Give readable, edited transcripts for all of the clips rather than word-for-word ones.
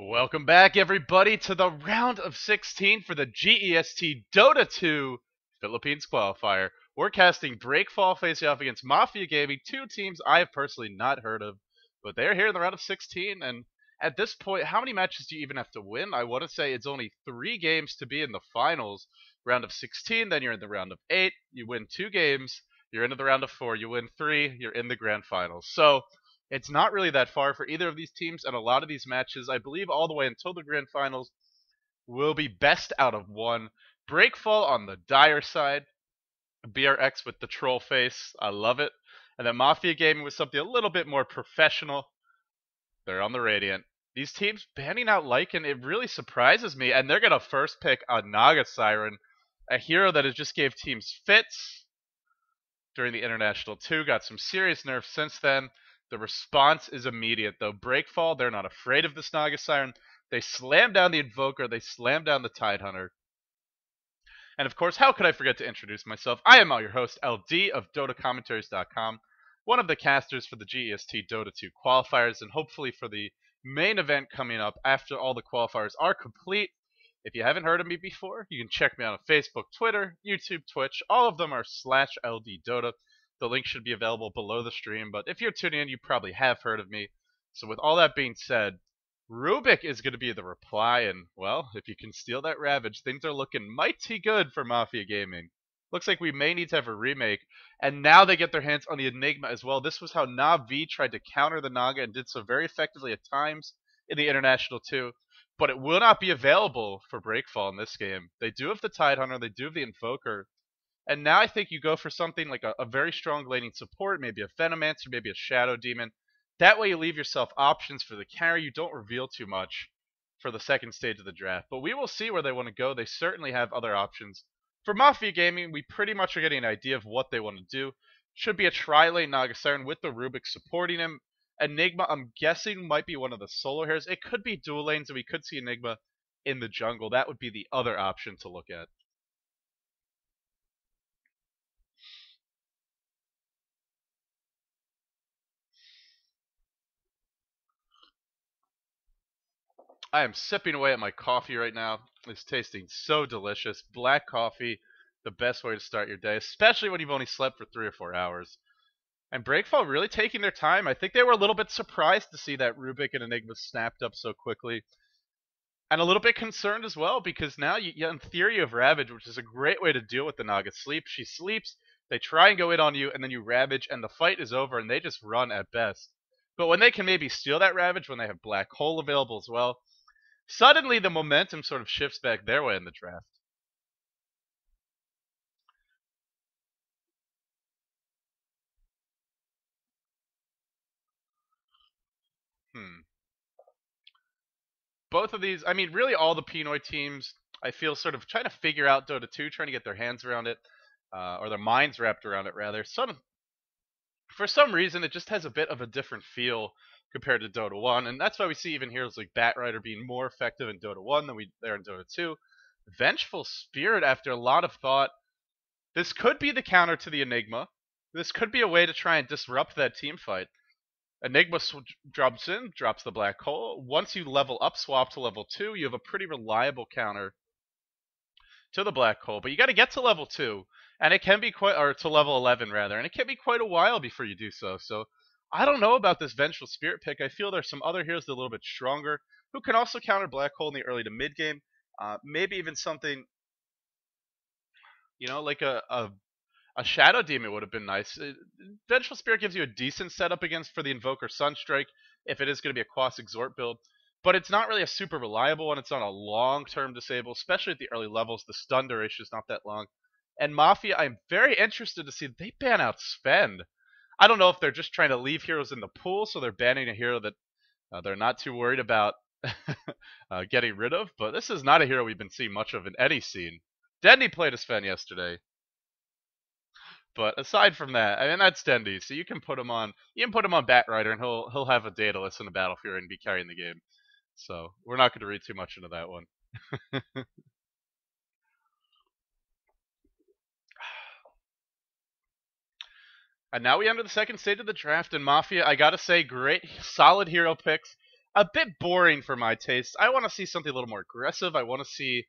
Welcome back, everybody, to the round of 16 for the GEST DOTA 2 Philippines qualifier. We're casting Breakfall facing off against Mafia Gaming, two teams I have personally not heard of, but they're here in the round of 16. And at this point, how many matches do you even have to win? I want to say it's only 3 games to be in the finals. Round of 16, then you're in the round of 8. You win 2 games, you're into the round of 4. You win 3, you're in the grand finals. So it's not really that far for either of these teams, and a lot of these matches, I believe all the way until the grand finals, will be best out of 1. Breakfall on the dire side, BRX with the troll face, I love it. And then Mafia Gaming with something a little bit more professional. They're on the Radiant. These teams banning out Lycan, it really surprises me, and they're going to first pick a Naga Siren, a hero that has just gave teams fits during the International 2, got some serious nerfs since then. The response is immediate, though. Breakfall, they're not afraid of this Naga Siren. They slam down the Invoker. They slam down the Tidehunter. And of course, how could I forget to introduce myself? I am your host, LD of dotacommentaries.com, one of the casters for the GEST DOTA 2 qualifiers, and hopefully for the main event coming up after all the qualifiers are complete. If you haven't heard of me before, you can check me out on Facebook, Twitter, YouTube, Twitch. All of them are /ldDOTA. The link should be available below the stream, but if you're tuning in, you probably have heard of me. So with all that being said, Rubik is going to be the reply, and, well, if you can steal that Ravage, things are looking mighty good for Mafia Gaming. Looks like we may need to have a remake, and now they get their hands on the Enigma as well. This was how Na'Vi tried to counter the Naga and did so very effectively at times in the International 2, but it will not be available for Breakfall in this game. They do have the Tidehunter, they do have the Invoker, and now I think you go for something like a very strong laning support, maybe a Venomancer, maybe a Shadow Demon. That way you leave yourself options for the carry. You don't reveal too much for the second stage of the draft. But we will see where they want to go. They certainly have other options. For Mafia Gaming, we pretty much are getting an idea of what they want to do. Should be a tri-lane Naga Siren with the Rubik supporting him. Enigma, I'm guessing, might be one of the solo heroes. It could be dual lanes, and we could see Enigma in the jungle. That would be the other option to look at. I am sipping away at my coffee right now. It's tasting so delicious. Black coffee, the best way to start your day, especially when you've only slept for 3 or 4 hours. And Breakfall really taking their time. I think they were a little bit surprised to see that Rubik and Enigma snapped up so quickly. And a little bit concerned as well, because now, in theory, you have Ravage, which is a great way to deal with the Naga sleep. She sleeps, they try and go in on you, and then you Ravage, and the fight is over, and they just run at best. But when they can maybe steal that Ravage, when they have Black Hole available as well, suddenly the momentum sort of shifts back their way in the draft. Both of these, I mean, really all the Pinoy teams, I feel, sort of trying to figure out Dota 2, trying to get their hands around it, or their minds wrapped around it, rather. For some reason, it just has a bit of a different feel compared to Dota 1, and that's why we see even heroes like Batrider being more effective in Dota 1 than they're in Dota 2. Vengeful Spirit, after a lot of thought, this could be the counter to the Enigma. This could be a way to try and disrupt that team fight. Enigma drops in, drops the Black Hole. Once you level up, swap to level 2, you have a pretty reliable counter to the Black Hole. But you got to get to level 2, and it can be or to level 11 rather, and it can be quite a while before you do so. So I don't know about this Vengeful Spirit pick. I feel there's some other heroes that are a little bit stronger who can also counter Black Hole in the early to mid game. Maybe even something, like a Shadow Demon would have been nice. Vengeful Spirit gives you a decent setup for the Invoker Sunstrike if it is going to be a Quas Exhort build, but it's not really a super reliable one. It's not a long-term disable, especially at the early levels. The stun duration is not that long. And Mafia, I'm very interested to see they ban out Spend. I don't know if they're just trying to leave heroes in the pool, so they're banning a hero that they're not too worried about getting rid of, but this is not a hero we've been seeing much of in any scene. Dendy played a Sven yesterday. But aside from that, I mean, that's Dendy, so you can put him on Batrider, and he'll have a Daedalus in the battlefield and be carrying the game. So we're not going to read too much into that one. And now we enter the second stage of the draft, and Mafia, I gotta say, great, solid hero picks. a bit boring for my taste. I want to see something a little more aggressive. I want to see,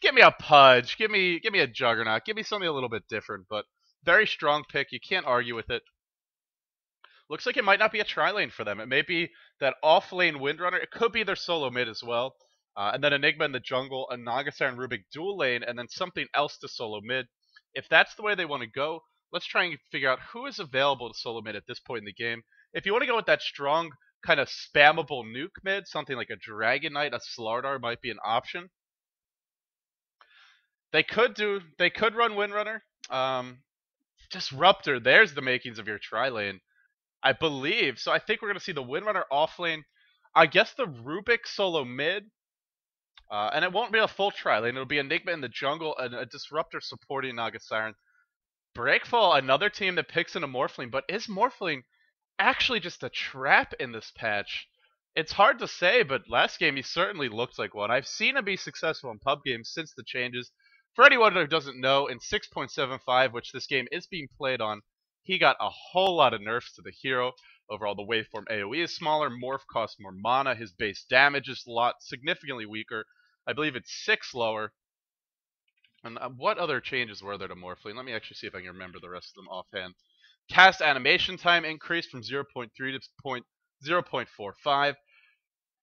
give me a Pudge, give me a Juggernaut, give me something a little bit different. But very strong pick. You can't argue with it. Looks like it might not be a tri-lane for them. It may be that off-lane Windrunner. It could be their solo mid as well. And then Enigma in the jungle, a Nagasar and Rubik dual lane, and then something else to solo mid. If that's the way they want to go, let's try and figure out who is available to solo mid at this point in the game. If you want to go with that strong, kind of spammable nuke mid, something like a Dragon Knight, a Slardar might be an option. They could run Windrunner. Disruptor, there's the makings of your tri-lane. I believe. So I think we're going to see the Windrunner offlane. I guess the Rubik solo mid. And it won't be a full tri-lane. It'll be Enigma in the jungle and a Disruptor supporting Nagasar. Breakfall, another team that picks in a Morphling. But is Morphling actually just a trap in this patch? It's hard to say, but last game he certainly looked like one. I've seen him be successful in pub games since the changes. For anyone who doesn't know, in 6.75, which this game is being played on, he got a whole lot of nerfs to the hero. Overall, the waveform AoE is smaller, morph costs more mana, his base damage is significantly weaker. I believe it's 6 lower. And what other changes were there to Morphling? Let me actually see if I can remember the rest of them offhand. Cast animation time increased from 0.3 to 0.45.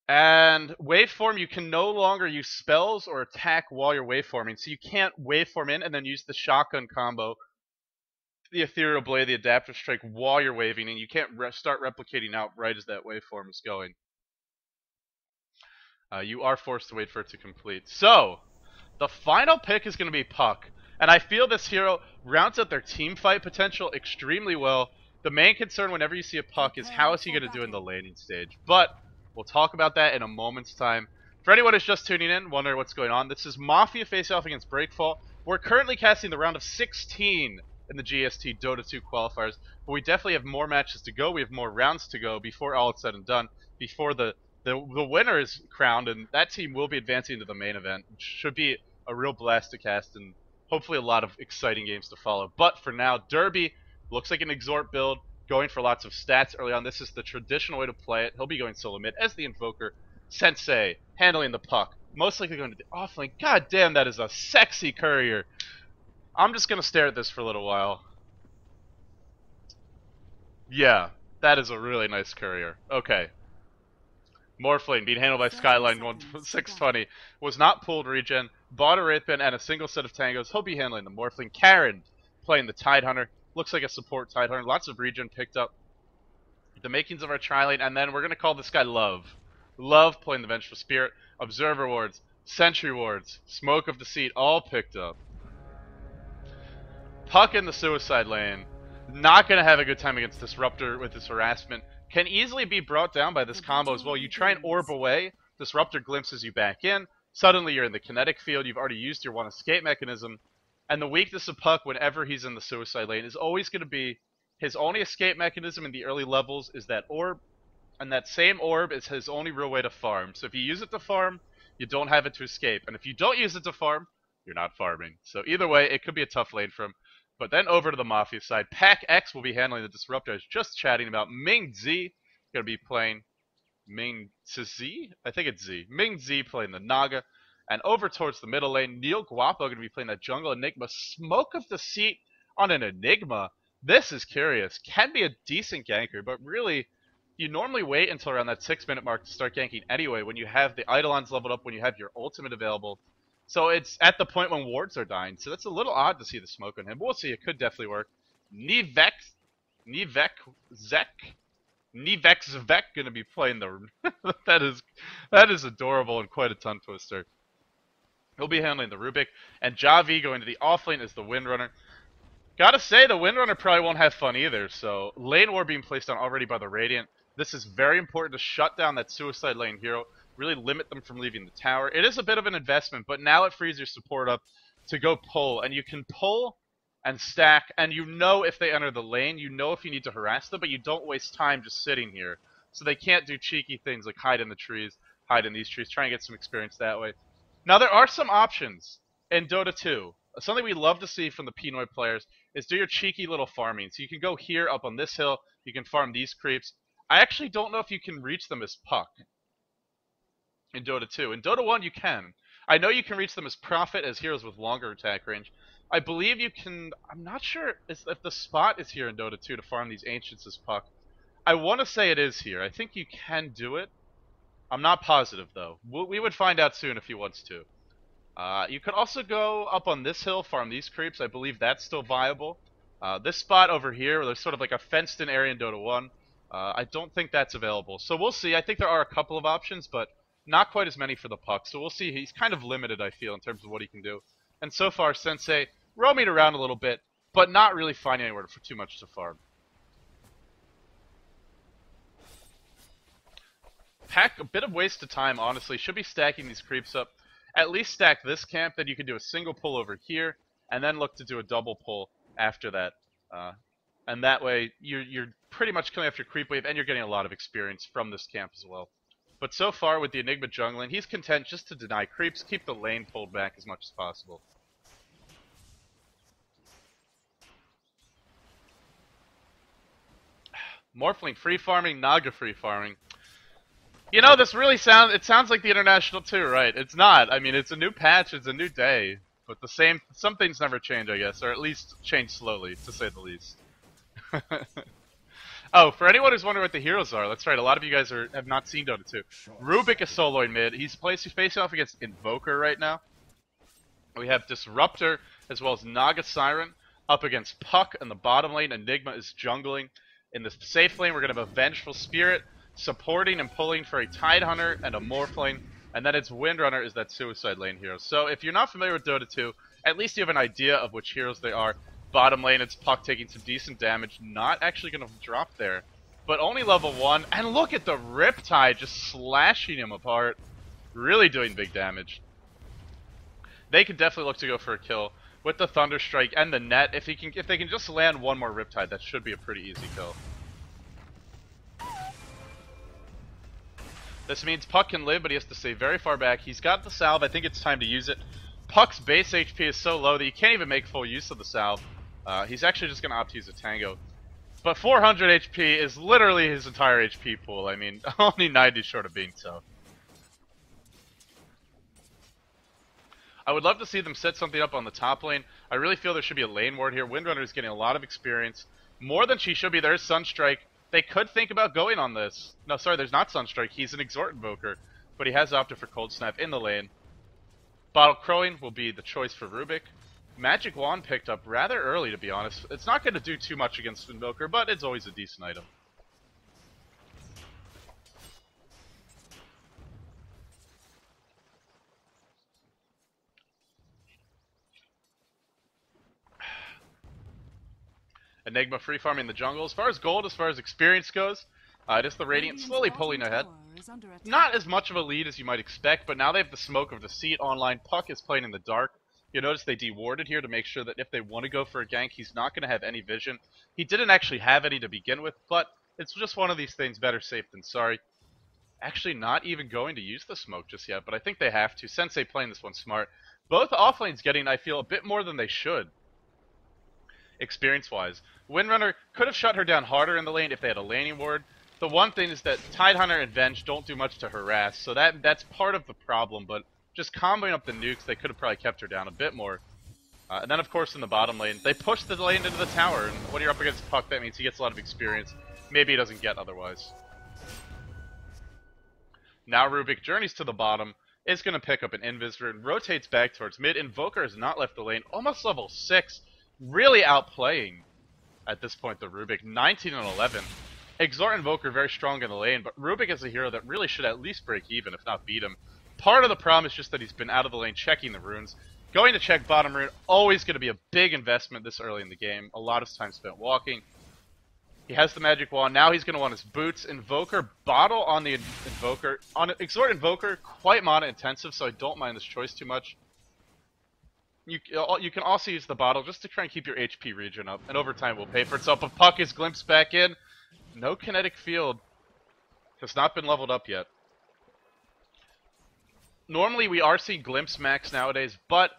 And waveform, you can no longer use spells or attack while you're waveforming. So you can't waveform in and then use the shotgun combo, the Ethereal Blade, the Adaptive Strike while you're waving, and you can't start replicating out right as that waveform is going. You are forced to wait for it to complete. So, the final pick is going to be Puck. And I feel this hero rounds out their team fight potential extremely well. The main concern whenever you see a Puck is how is he going to do in the laning stage. But we'll talk about that in a moment's time. For anyone who's just tuning in, wondering what's going on, this is Mafia face-off against Breakfall. We're currently casting the round of 16 in the GST Dota 2 qualifiers, but we definitely have more matches to go. We have more rounds to go before all is said and done, before the winner is crowned, and that team will be advancing to the main event, which should be a real blast to cast and hopefully a lot of exciting games to follow. But for now, Derby looks like an Exhort build, going for lots of stats early on. This is the traditional way to play it. He'll be going solo mid as the Invoker. Sensei handling the Puck, most likely going to the offlane. God damn, that is a sexy courier. I'm just going to stare at this for a little while. Yeah, that is a really nice courier. Okay. Morphling being handled by Skyline 1620. Was not pulled regen. Bought a Wraithband and a single set of tangos. He'll be handling the Morphling. Karen playing the Tidehunter. Looks like a support Tidehunter. Lots of regen picked up. The makings of our tri-lane. And then we're going to call this guy Love. Love playing the Vengeful Spirit. Observer wards. Sentry wards. Smoke of Deceit all picked up. Puck in the suicide lane. Not going to have a good time against Disruptor with his harassment. Can easily be brought down by this combo as well. You try and orb away. Disruptor glimpses you back in. Suddenly you're in the kinetic field. You've already used your one escape mechanism. And the weakness of Puck whenever he's in the suicide lane is always going to be his only escape mechanism in the early levels is that orb. And that same orb is his only real way to farm. So if you use it to farm, you don't have it to escape. And if you don't use it to farm, you're not farming. So either way, it could be a tough lane for him. But then over to the Mafia side, Pac X will be handling the Disruptor. I was just chatting about Ming Z. Going to be playing Ming Z? I think it's Z. Ming Z playing the Naga. And over towards the middle lane, Neil Guapo going to be playing that Jungle Enigma. Smoke of Deceit on an Enigma. This is curious. Can be a decent ganker, but really, you normally wait until around that 6-minute mark to start ganking anyway when you have the Eidolons leveled up, when you have your ultimate available. So it's at the point when wards are dying. So that's a little odd to see the smoke on him. But we'll see. It could definitely work. Nivek Zvek going to be playing the... that is adorable and quite a tongue twister. He'll be handling the Rubik. And Javi going to the offlane as the Windrunner. Gotta say, the Windrunner probably won't have fun either. So lane war being placed on already by the Radiant. This is very important to shut down that suicide lane hero. Really limit them from leaving the tower. It is a bit of an investment, but now it frees your support up to go pull. And you can pull and stack, and you know if they enter the lane, you know if you need to harass them, but you don't waste time just sitting here. So they can't do cheeky things like hide in the trees, hide in these trees, try and get some experience that way. Now there are some options in Dota 2. Something we love to see from the pinoy players is do your cheeky little farming. So you can go here up on this hill, you can farm these creeps. I actually don't know if you can reach them as Puck. in Dota 2. In Dota 1, you can. I know you can reach them as Prophet, as heroes with longer attack range. I believe you can... I'm not sure if the spot is here in Dota 2 to farm these Ancients as Puck. I want to say it is here. I think you can do it. I'm not positive, though. We would find out soon if he wants to. You could also go up on this hill, farm these creeps. I believe that's still viable. This spot over here, where there's sort of like a fenced-in area in Dota 1, I don't think that's available. So we'll see. I think there are a couple of options, but not quite as many for the Puck. So we'll see. He's kind of limited, I feel, in terms of what he can do. And so far, Sensei roaming around a little bit, but not really finding anywhere for too much to farm. Pack, a bit of waste of time, honestly. Should be stacking these creeps up. At least stack this camp, then you can do a single pull over here, and then look to do a double pull after that. And that way, you're pretty much coming after creep wave, and you're getting a lot of experience from this camp as well. But so far, with the Enigma jungling, he's content just to deny creeps, keep the lane pulled back as much as possible. Morphling free farming, Naga free farming. You know, this really sounds like the International 2, right? It's not. I mean, it's a new patch, it's a new day. But some things never change, I guess, or at least change slowly, to say the least. Oh, for anyone who's wondering what the heroes are, that's right, a lot of you guys have not seen Dota 2. Rubik is soloing mid. He's facing off against Invoker right now. We have Disruptor, as well as Naga Siren, up against Puck in the bottom lane. Enigma is jungling. In the safe lane, we're going to have a Vengeful Spirit, supporting and pulling for a Tidehunter and a Morphling, and then its Windrunner is that suicide lane hero. So if you're not familiar with Dota 2, at least you have an idea of which heroes they are. Bottom lane, it's Puck taking some decent damage, not actually going to drop there, but only level 1, and look at the Riptide just slashing him apart, really doing big damage. They could definitely look to go for a kill with the Thunderstrike and the net. If they can just land one more Riptide, that should be a pretty easy kill. This means Puck can live, but he has to stay very far back. He's got the salve. I think it's time to use it. Puck's base HP is so low that he can't even make full use of the salve. He's actually just going to opt to use a Tango. But 400 HP is literally his entire HP pool. I mean, only 90 short of being so. I would love to see them set something up on the top lane. I really feel there should be a lane ward here. Windrunner is getting a lot of experience. More than she should be. There's Sunstrike. They could think about going on this. No, sorry, there's not Sunstrike. He's an Exhort Invoker. But he has opted for Cold Snap in the lane. Bottle Crowing will be the choice for Rubik. Magic Wand picked up rather early, to be honest. It's not going to do too much against Invoker, but it's always a decent item. Enigma free farming the jungle. As far as gold, as far as experience goes, it is the Radiant slowly pulling ahead. Not as much of a lead as you might expect, but now they have the Smoke of Deceit online. Puck is playing in the dark. You'll notice they dewarded here to make sure that if they want to go for a gank, he's not going to have any vision. He didn't actually have any to begin with, but it's just one of these things, better safe than sorry. Actually not even going to use the smoke just yet, but I think they have to. Sensei playing this one smart. Both offlanes getting, I feel, a bit more than they should. Experience-wise. Windrunner could have shut her down harder in the lane if they had a laning ward. The one thing is that Tidehunter and Venge don't do much to harass, so that's part of the problem, but just comboing up the nukes, they could have probably kept her down a bit more. And then, of course, in the bottom lane, they push the lane into the tower, and when you're up against Puck, that means he gets a lot of experience. Maybe he doesn't get otherwise. Now Rubik journeys to the bottom, is going to pick up an Invisor, and rotates back towards mid. Invoker has not left the lane, almost level 6, really outplaying, at this point, the Rubik. 19 and 11. Exhort Invoker very strong in the lane, but Rubik is a hero that really should at least break even, if not beat him. Part of the problem is just that he's been out of the lane checking the runes. Going to check bottom rune, always going to be a big investment this early in the game. A lot of time spent walking. He has the magic wand. Now he's going to want his boots. Invoker, bottle on the Invoker. On Exhort Invoker, quite mana intensive, so I don't mind this choice too much. You can also use the bottle just to try and keep your HP regen up, and over time will pay for itself. But Puck is glimpsed back in. No kinetic field. Has not been leveled up yet. Normally we are seeing glimpse max nowadays, but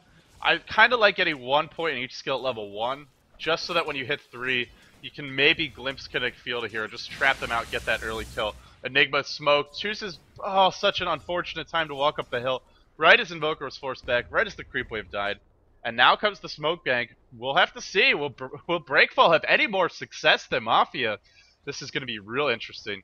I kind of like getting 1 point in each skill at level 1, just so that when you hit 3, you can maybe glimpse kinetic field a hero, just trap them out, get that early kill. Enigma smoke, chooses, oh, such an unfortunate time to walk up the hill. Right as Invoker was forced back, right as the creep wave died. And now comes the smoke bank. We'll have to see. Will Breakfall have any more success than Mafia? This is going to be real interesting.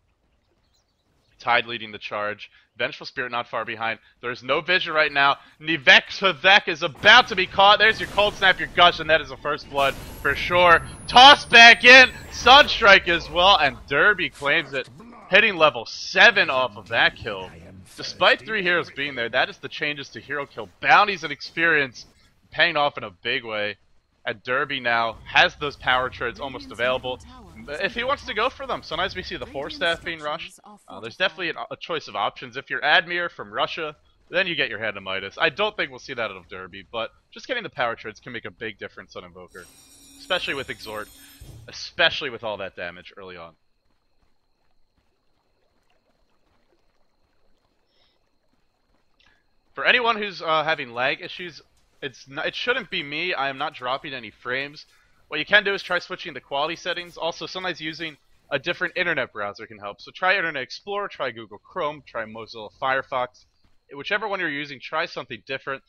Tide leading the charge. Vengeful Spirit not far behind. There's no vision right now. Nivek is about to be caught. There's your Cold Snap, your Gush, and that is a first blood for sure. Toss back in. Sunstrike as well, and Derby claims it. Hitting level 7 off of that kill. Despite 3 heroes being there, that is the changes to hero kill. Bounties and experience paying off in a big way. And Derby now has those power treads almost available. If he wants to go for them, sometimes we see the 4-staff being rushed. There's definitely a choice of options. If you're Admir from Russia, then you get your hand of Midas. I don't think we'll see that out of Derby, but just getting the power treads can make a big difference on Invoker. Especially with Exhort. Especially with all that damage early on. For anyone who's having lag issues, it shouldn't be me. I am not dropping any frames. What you can do is try switching the quality settings. Also, sometimes using a different internet browser can help. So try Internet Explorer, try Google Chrome, try Mozilla Firefox. Whichever one you're using, try something different.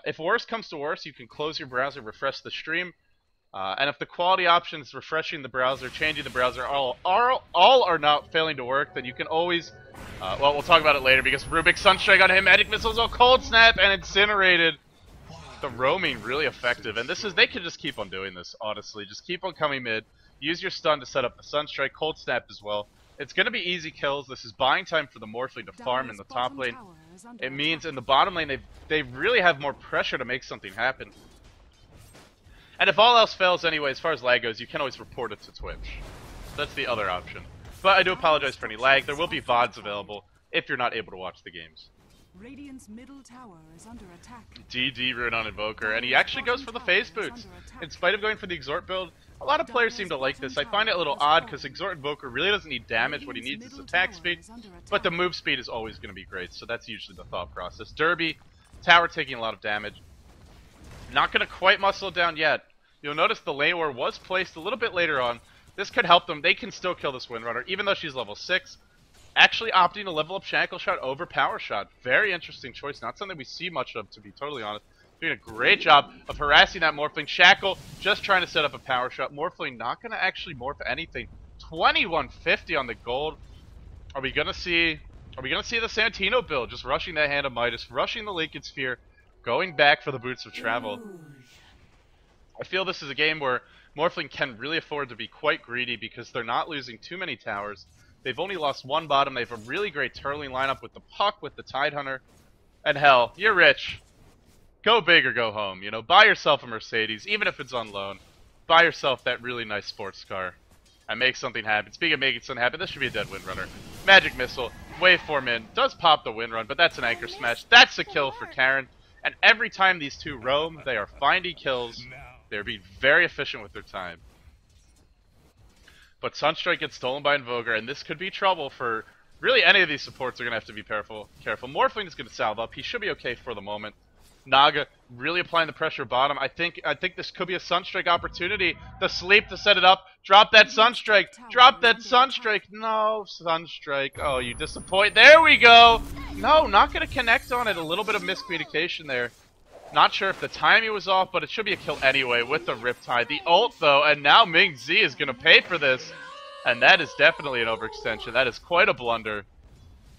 If worse comes to worse, you can close your browser, refresh the stream. And if the quality options, refreshing the browser, changing the browser, all are not failing to work, then you can always... well, we'll talk about it later, because Rubik Sunstrike on him, Magic Missiles, Cold Snap, and Incinerated. The roaming really effective, and they can just keep on doing this, honestly. Just keep on coming mid, use your stun to set up the Sunstrike, Cold Snap as well. It's going to be easy kills. This is buying time for the Morphling to farm in the top lane. It means in the bottom lane, they really have more pressure to make something happen. And if all else fails anyway, as far as lag goes, you can always report it to Twitch. That's the other option. But I do apologize for any lag. There will be VODs available if you're not able to watch the games. Radiant's middle tower is under attack. DD rune on Invoker, and he actually goes for the phase boots. In spite of going for the Exhort build, a lot of players seem to like this. I find it a little odd because Exhort Invoker really doesn't need damage. What he needs is attack speed, but the move speed is always going to be great, so that's usually the thought process. Derby, tower taking a lot of damage. Not going to quite muscle it down yet. You'll notice the lane war was placed a little bit later on. This could help them. They can still kill this Windrunner, even though she's level 6. Actually opting to level up Shackle Shot over Power Shot. Very interesting choice. Not something we see much of, to be totally honest. Doing a great job of harassing that Morphling. Shackle just trying to set up a Power Shot. Morphling not going to actually morph anything. 2150 on the gold. Are we going to see the Santino build? Just rushing that Hand of Midas, rushing the Lincoln Sphere, going back for the Boots of Travel. I feel this is a game where Morphling can really afford to be quite greedy because they're not losing too many towers. They've only lost one bottom. They have a really great turtling lineup with the Puck, with the Tidehunter. And hell, you're rich. Go big or go home. You know, buy yourself a Mercedes, even if it's on loan. Buy yourself that really nice sports car and make something happen. Speaking of making something happen, this should be a dead Windrunner. Magic Missile, waveform in, does pop the Windrun, but that's an anchor smash. That's a kill for Karen. And every time these two roam, they are finding kills. They're being very efficient with their time. But Sunstrike gets stolen by Invoker, and this could be trouble for really any of these supports. Are going to have to be careful. Morphling is going to salve up. He should be okay for the moment. Naga really applying the pressure bottom. I think this could be a Sunstrike opportunity. The sleep to set it up. Drop that Sunstrike. Drop that Sunstrike. No, Sunstrike. Oh, you disappoint. There we go. No, not going to connect on it. A little bit of miscommunication there. Not sure if the timing was off, but it should be a kill anyway with the Riptide. The ult, though, and now Ming Z is going to pay for this. And that is definitely an overextension. That is quite a blunder.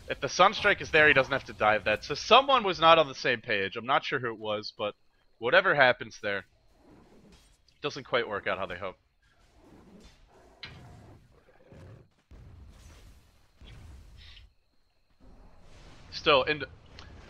If the Sunstrike is there, he doesn't have to dive that. So someone was not on the same page. I'm not sure who it was, but whatever happens there, doesn't quite work out how they hope. Still,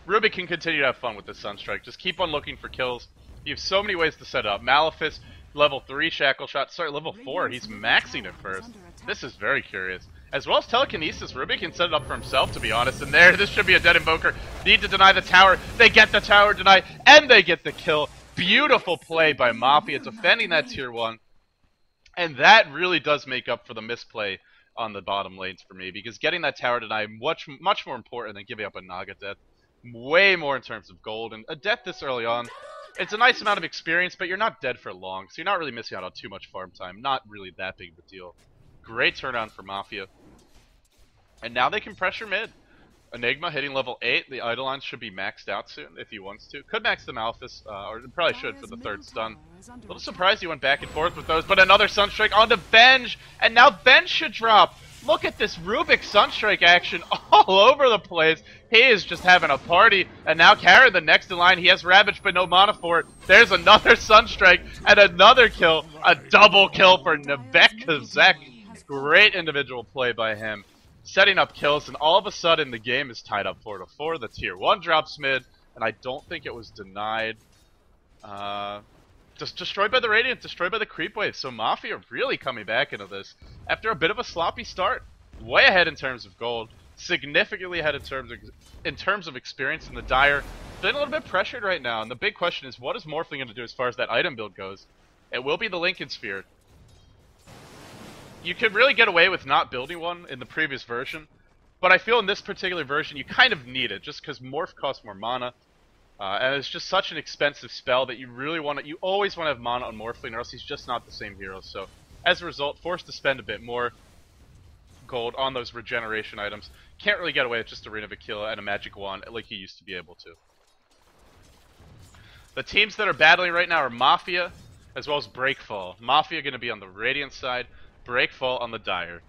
Ruby can continue to have fun with this Sunstrike. Just keep on looking for kills. You have so many ways to set it up. Malefice, level 3 Shackle Shot. Sorry, level 4. He's maxing it first. This is very curious. As well as Telekinesis, Ruby can set it up for himself, to be honest. And there, this should be a dead Invoker. Need to deny the tower. They get the tower denied, and they get the kill. Beautiful play by Mafia, defending that tier 1. And that really does make up for the misplay on the bottom lanes for me, because getting that tower denied much more important than giving up a Naga death. Way more in terms of gold, and a death this early on, it's a nice amount of experience, but you're not dead for long, so you're not really missing out on too much farm time. Not really that big of a deal. Great turnaround for Mafia. And now they can pressure mid. Enigma hitting level 8. The Eidolon should be maxed out soon if he wants to. Could max the Malphus, or probably should for the third stun. A little surprised he went back and forth with those, but another Sunstrike onto Benj, and now Benj should drop. Look at this Rubik Sunstrike action all over the place. He is just having a party, and now Karen the next in line. He has Ravage, but no mana for it. There's another Sunstrike and another kill. A double kill for Nebekazek. Great individual play by him. Setting up kills, and all of a sudden the game is tied up 4-4. The tier 1 drops mid, and I don't think it was denied. Just destroyed by the Radiant, destroyed by the creep wave. So Mafia really coming back into this after a bit of a sloppy start. Way ahead in terms of gold, significantly ahead in terms of experience in the Dire. Been a little bit pressured right now, and the big question is, what is Morphling going to do as far as that item build goes? It will be the Lincoln Sphere. You could really get away with not building one in the previous version, but I feel in this particular version you kind of need it, just because Morph costs more mana, and it's just such an expensive spell that you always want to have mana on Morphling, or else he's just not the same hero. So, as a result, forced to spend a bit more gold on those regeneration items. Can't really get away with just a Ring of Aquila and a Magic Wand like he used to be able to. The teams that are battling right now are Mafia, as well as Breakfall. Mafia going to be on the Radiant side, Breakfall on the Dire.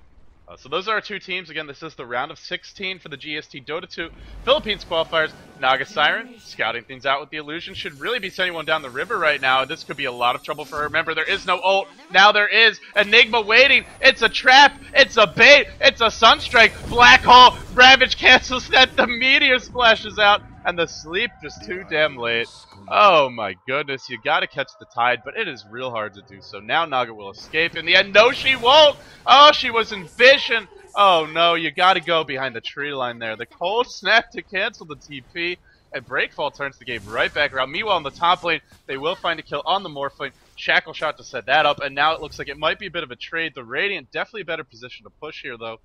So those are our two teams. Again, this is the round of 16 for the GST Dota 2 Philippines qualifiers. Naga Siren scouting things out with the illusion. Should really be sending one down the river right now. This could be a lot of trouble for her. Remember, there is no ult. Now there is. Enigma waiting. It's a trap. It's a bait. It's a Sunstrike. Black Hole. Ravage cancels that. The meteor splashes out. And the sleep just too damn late. Oh my goodness, you gotta catch the tide, but it is real hard to do so. Now Naga will escape in the end. No, she won't! Oh, she was in vision! Oh no, you gotta go behind the tree line there. The cold snap to cancel the TP, and Breakfall turns the game right back around. Meanwhile, in the top lane, they will find a kill on the Morphling. Shackle shot to set that up, and now it looks like it might be a bit of a trade. The Radiant definitely a better position to push here, though.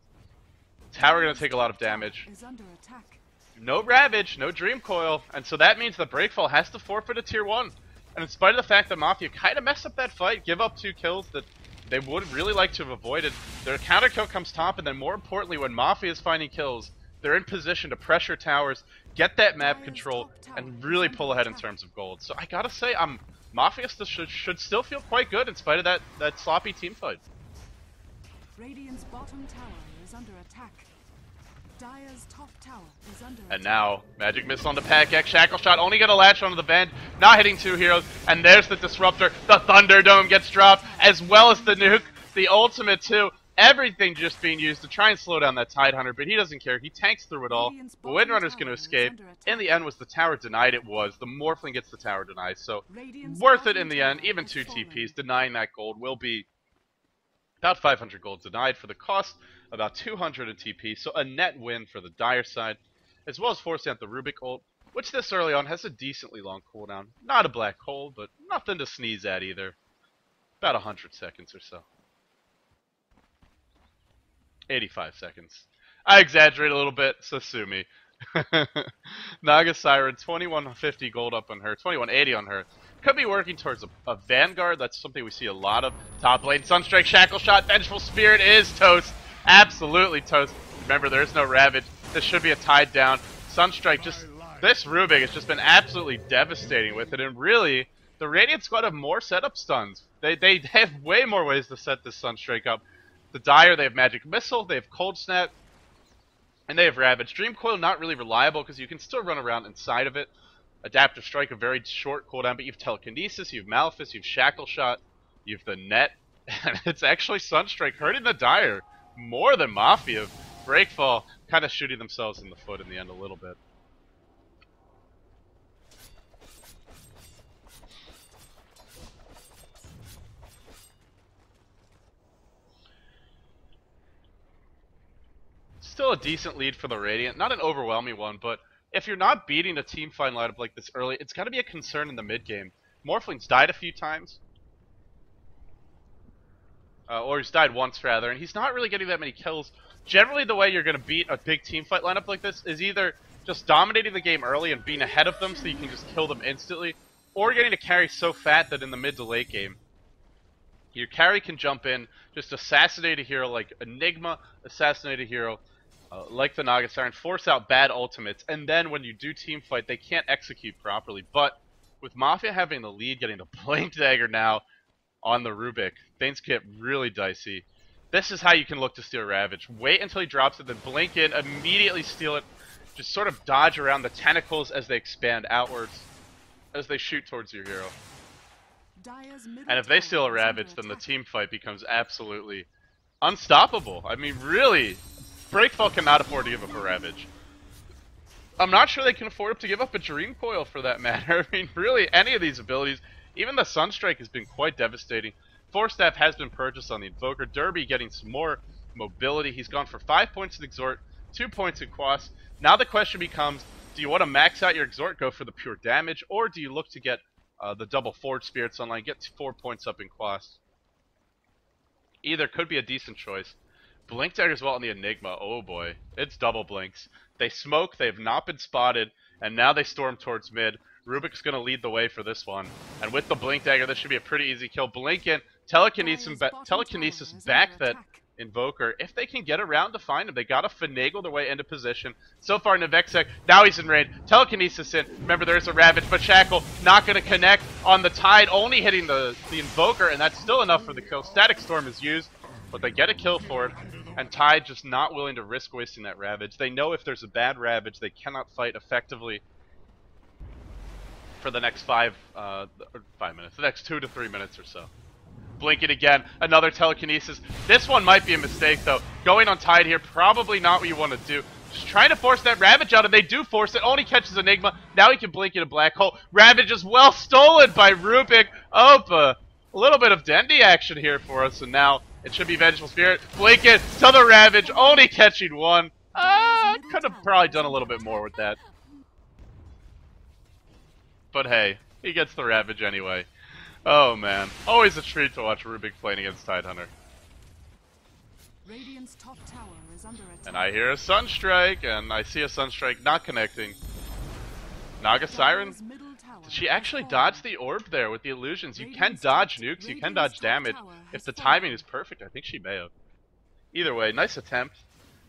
Tower gonna take a lot of damage. No Ravage, no Dream Coil, and so that means that Breakfall has to forfeit a tier 1. And in spite of the fact that Mafia kind of messed up that fight, give up 2 kills that they would really like to have avoided, their counter kill comes top, and then more importantly, when Mafia is finding kills, they're in position to pressure towers, get that map control, and really pull ahead in terms of gold. So I gotta say, Mafia should still feel quite good in spite of that sloppy team fight. Radiant's bottom tower is under attack. Dire's top tower is under And now, Magic Missile on the Pack-X, Shackle Shot only gonna latch onto the Band, not hitting 2 heroes, and there's the Disruptor, the Thunderdome gets dropped, as well as the Nuke, the Ultimate too, everything just being used to try and slow down that Tidehunter, but he doesn't care, he tanks through it all, the Windrunner's gonna escape, in the end was the tower denied, it was, the Morphling gets the tower denied, so worth it in the end, even 2 TPs, denying that gold will be about 500 gold denied for the cost, about 200 in TP, so a net win for the Dire side, as well as forcing out the Rubik ult, which this early on has a decently long cooldown. Not a black hole, but nothing to sneeze at either. About 100 seconds or so. 85 seconds. I exaggerate a little bit, so sue me. Naga Siren, 2150 gold up on her, 2180 on her. Could be working towards a Vanguard. That's something we see a lot of. Top lane, Sunstrike, Shackle Shot, Vengeful Spirit is toast. Absolutely toast. Remember, there is no Ravage. This should be a tied down. Sunstrike, this Rubik has just been absolutely devastating with it. And really, the Radiant squad have more setup stuns. They have way more ways to set this Sunstrike up. The Dire, they have Magic Missile, they have Cold Snap, and they have Ravage. Dream Coil not really reliable because you can still run around inside of it. Adaptive Strike, a very short cooldown, but you have Telekinesis, you have Malefice, you have Shackle Shot, you have the Net, and it's actually Sunstrike hurting the Dire more than Mafia. Breakfall kind of shooting themselves in the foot in the end a little bit. Still a decent lead for the Radiant, not an overwhelming one, but if you're not beating a team fight lineup like this early, it's got to be a concern in the mid game. Morphling's died a few times. Or he's died once, rather, and he's not really getting that many kills. Generally, the way you're going to beat a big team fight lineup like this is either just dominating the game early and being ahead of them so you can just kill them instantly, or getting a carry so fat that in the mid to late game, your carry can jump in, just assassinate a hero like Enigma, assassinate a hero like the Naga Siren, force out bad ultimates, and then when you do team fight, they can't execute properly. But with Mafia having the lead, getting the Blink Dagger now on the Rubik, things get really dicey. This is how you can look to steal Ravage. Wait until he drops it, then blink in, immediately steal it. Just sort of dodge around the tentacles as they expand outwards, as they shoot towards your hero. And if they steal a Ravage, then the team fight becomes absolutely unstoppable. I mean, really, Breakfall cannot afford to give up a Ravage. I'm not sure they can afford to give up a Dream Coil for that matter. I mean, really, any of these abilities, even the Sunstrike has been quite devastating. Force Staff has been purchased on the Invoker. Derby getting some more mobility. He's gone for 5 points in Exhort, 2 points in Quas. Now the question becomes, do you want to max out your Exhort, go for the pure damage, or do you look to get the double Forge Spirits online, get 4 points up in Quas? Either could be a decent choice. Blink Dagger as well on the Enigma. Oh boy, it's double blinks. They smoke, they have not been spotted, and now they storm towards mid. Rubik's going to lead the way for this one. And with the Blink Dagger, this should be a pretty easy kill. Blink in, telekinesis back that Invoker. If they can get around to find him, they got to finagle their way into position. So far, Navexek, now he's in range. Telekinesis in. Remember, there's a Ravage, but Shackle not going to connect on the Tide, only hitting the Invoker, and that's still enough for the kill. Static Storm is used, but they get a kill for it. And Tide just not willing to risk wasting that Ravage. They know if there's a bad Ravage, they cannot fight effectively for the next 5 minutes, the next 2 to 3 minutes or so. Blink it again, another telekinesis. This one might be a mistake though. Going on Tide here, probably not what you want to do. Just trying to force that Ravage out, and they do force it. Only catches Enigma. Now he can blink in a black hole. Ravage is well stolen by Rubik. Opa. A little bit of Dendy action here for us, and now it should be Vengeful Spirit. Blink it to the Ravage, only catching 1. Could have probably done a little bit more with that. But hey, he gets the Ravage anyway. Oh man, always a treat to watch Rubik playing against Tidehunter. Radiant's top tower is under attack. And I hear a Sunstrike, and I see a Sunstrike not connecting. Naga Siren? Did she actually dodge the orb there with the illusions? You can dodge nukes, you can dodge damage. If the timing is perfect, I think she may have. Either way, nice attempt.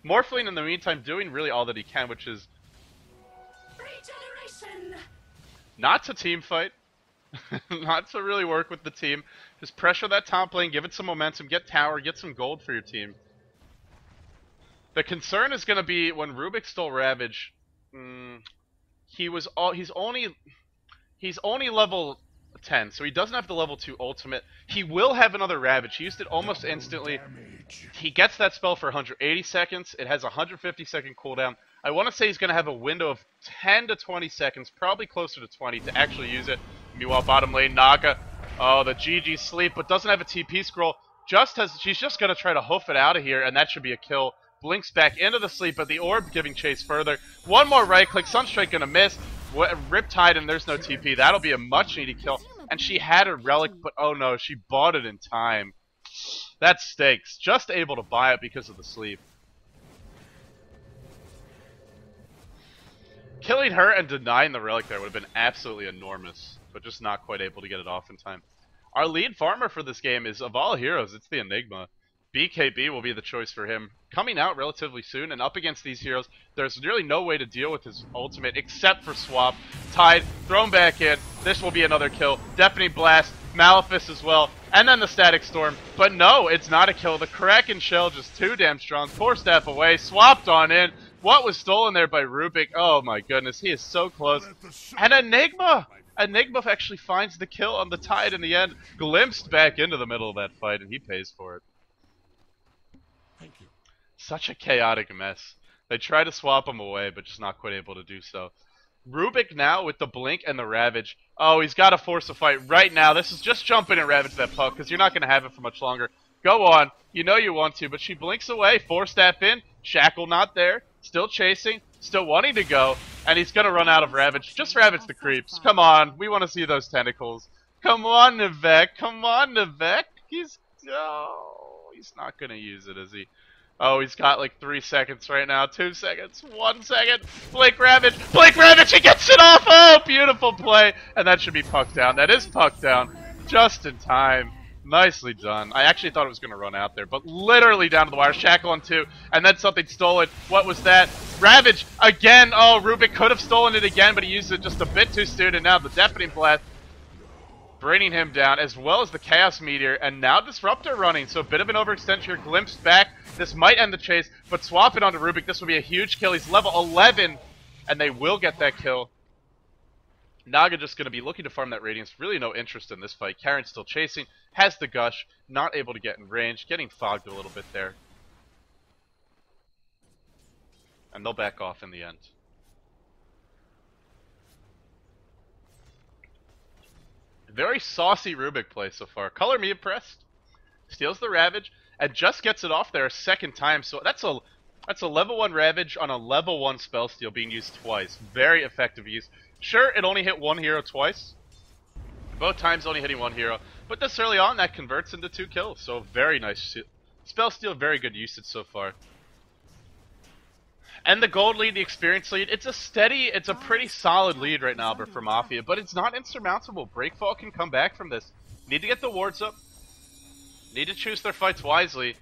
Morphling in the meantime doing really all that he can, which is not to team fight. Not to really work with the team. Just pressure that top lane, give it some momentum, get tower, get some gold for your team. The concern is going to be when Rubik stole Ravage. He's only level 10, so he doesn't have the level 2 ultimate. He will have another Ravage. He used it almost instantly. He gets that spell for 180 seconds. It has a 150-second cooldown. I want to say he's going to have a window of 10 to 20 seconds, probably closer to 20, to actually use it. Meanwhile, bottom lane, Naga. Oh, the GG sleep, but doesn't have a TP scroll. She's just going to try to hoof it out of here, and that should be a kill. Blinks back into the sleep, but the orb giving chase further. One more right click, Sunstrike going to miss. Riptide, and there's no TP. That'll be a much-needed kill. And she had a relic, but oh no, she bought it in time. That stinks. Just able to buy it because of the sleep. Killing her and denying the relic there would have been absolutely enormous, but just not quite able to get it off in time. Our lead farmer for this game is, of all heroes, it's the Enigma. BKB will be the choice for him. Coming out relatively soon, and up against these heroes, there's really no way to deal with his ultimate except for swap. Tide, thrown back in. This will be another kill. Deafening Blast, Malefice as well, and then the Static Storm. But no, it's not a kill. The Kraken Shell just too damn strong. Force Staff away, swapped on in. What was stolen there by Rubik? Oh my goodness, he is so close. And Enigma! Enigma actually finds the kill on the Tide in the end. Glimpsed back into the middle of that fight, and he pays for it. Thank you. Such a chaotic mess. They try to swap him away, but just not quite able to do so. Rubik now with the Blink and the Ravage. Oh, he's got to force a fight right now. This is just jump in and Ravage that puck, because you're not going to have it for much longer. Go on. You know you want to, but she blinks away. Force Staff in. Shackle not there. Still chasing. Still wanting to go. And he's going to run out of Ravage. Just Ravage the creeps. Come on. We want to see those tentacles. Come on, Navek. Come on, Navek. He's not going to use it, is he? Oh, he's got like 3 seconds right now. 2 seconds. 1 second. Blink Ravage. Blink Ravage. He gets it off. Oh, beautiful play. And that should be puck down. That is puck down. Just in time. Nicely done. I actually thought it was going to run out there, but literally down to the wire. Shackle on 2, and then something stolen. What was that? Ravage again. Oh, Rubik could have stolen it again, but he used it just a bit too soon, and now the Deafening Blast bringing him down, as well as the Chaos Meteor, and now Disruptor running, so a bit of an overextension here. Glimpse back. This might end the chase, but swap it onto Rubik. This will be a huge kill. He's level 11, and they will get that kill. Naga just going to be looking to farm that Radiance. Really no interest in this fight. Karen's still chasing. Has the Gush. Not able to get in range. Getting fogged a little bit there. And they'll back off in the end. Very saucy Rubik play so far. Color me impressed. Steals the Ravage. And just gets it off there a second time. So that's a level 1 Ravage on a level 1 spell steal being used twice. Very effective use. Sure, it only hit one hero twice. Both times only hitting one hero. But this early on, that converts into 2 kills. So very nice spell steal, very good usage so far. And the gold lead, the experience lead, it's a pretty solid lead right now for Mafia. But it's not insurmountable. Breakfall can come back from this. Need to get the wards up. Need to choose their fights wisely.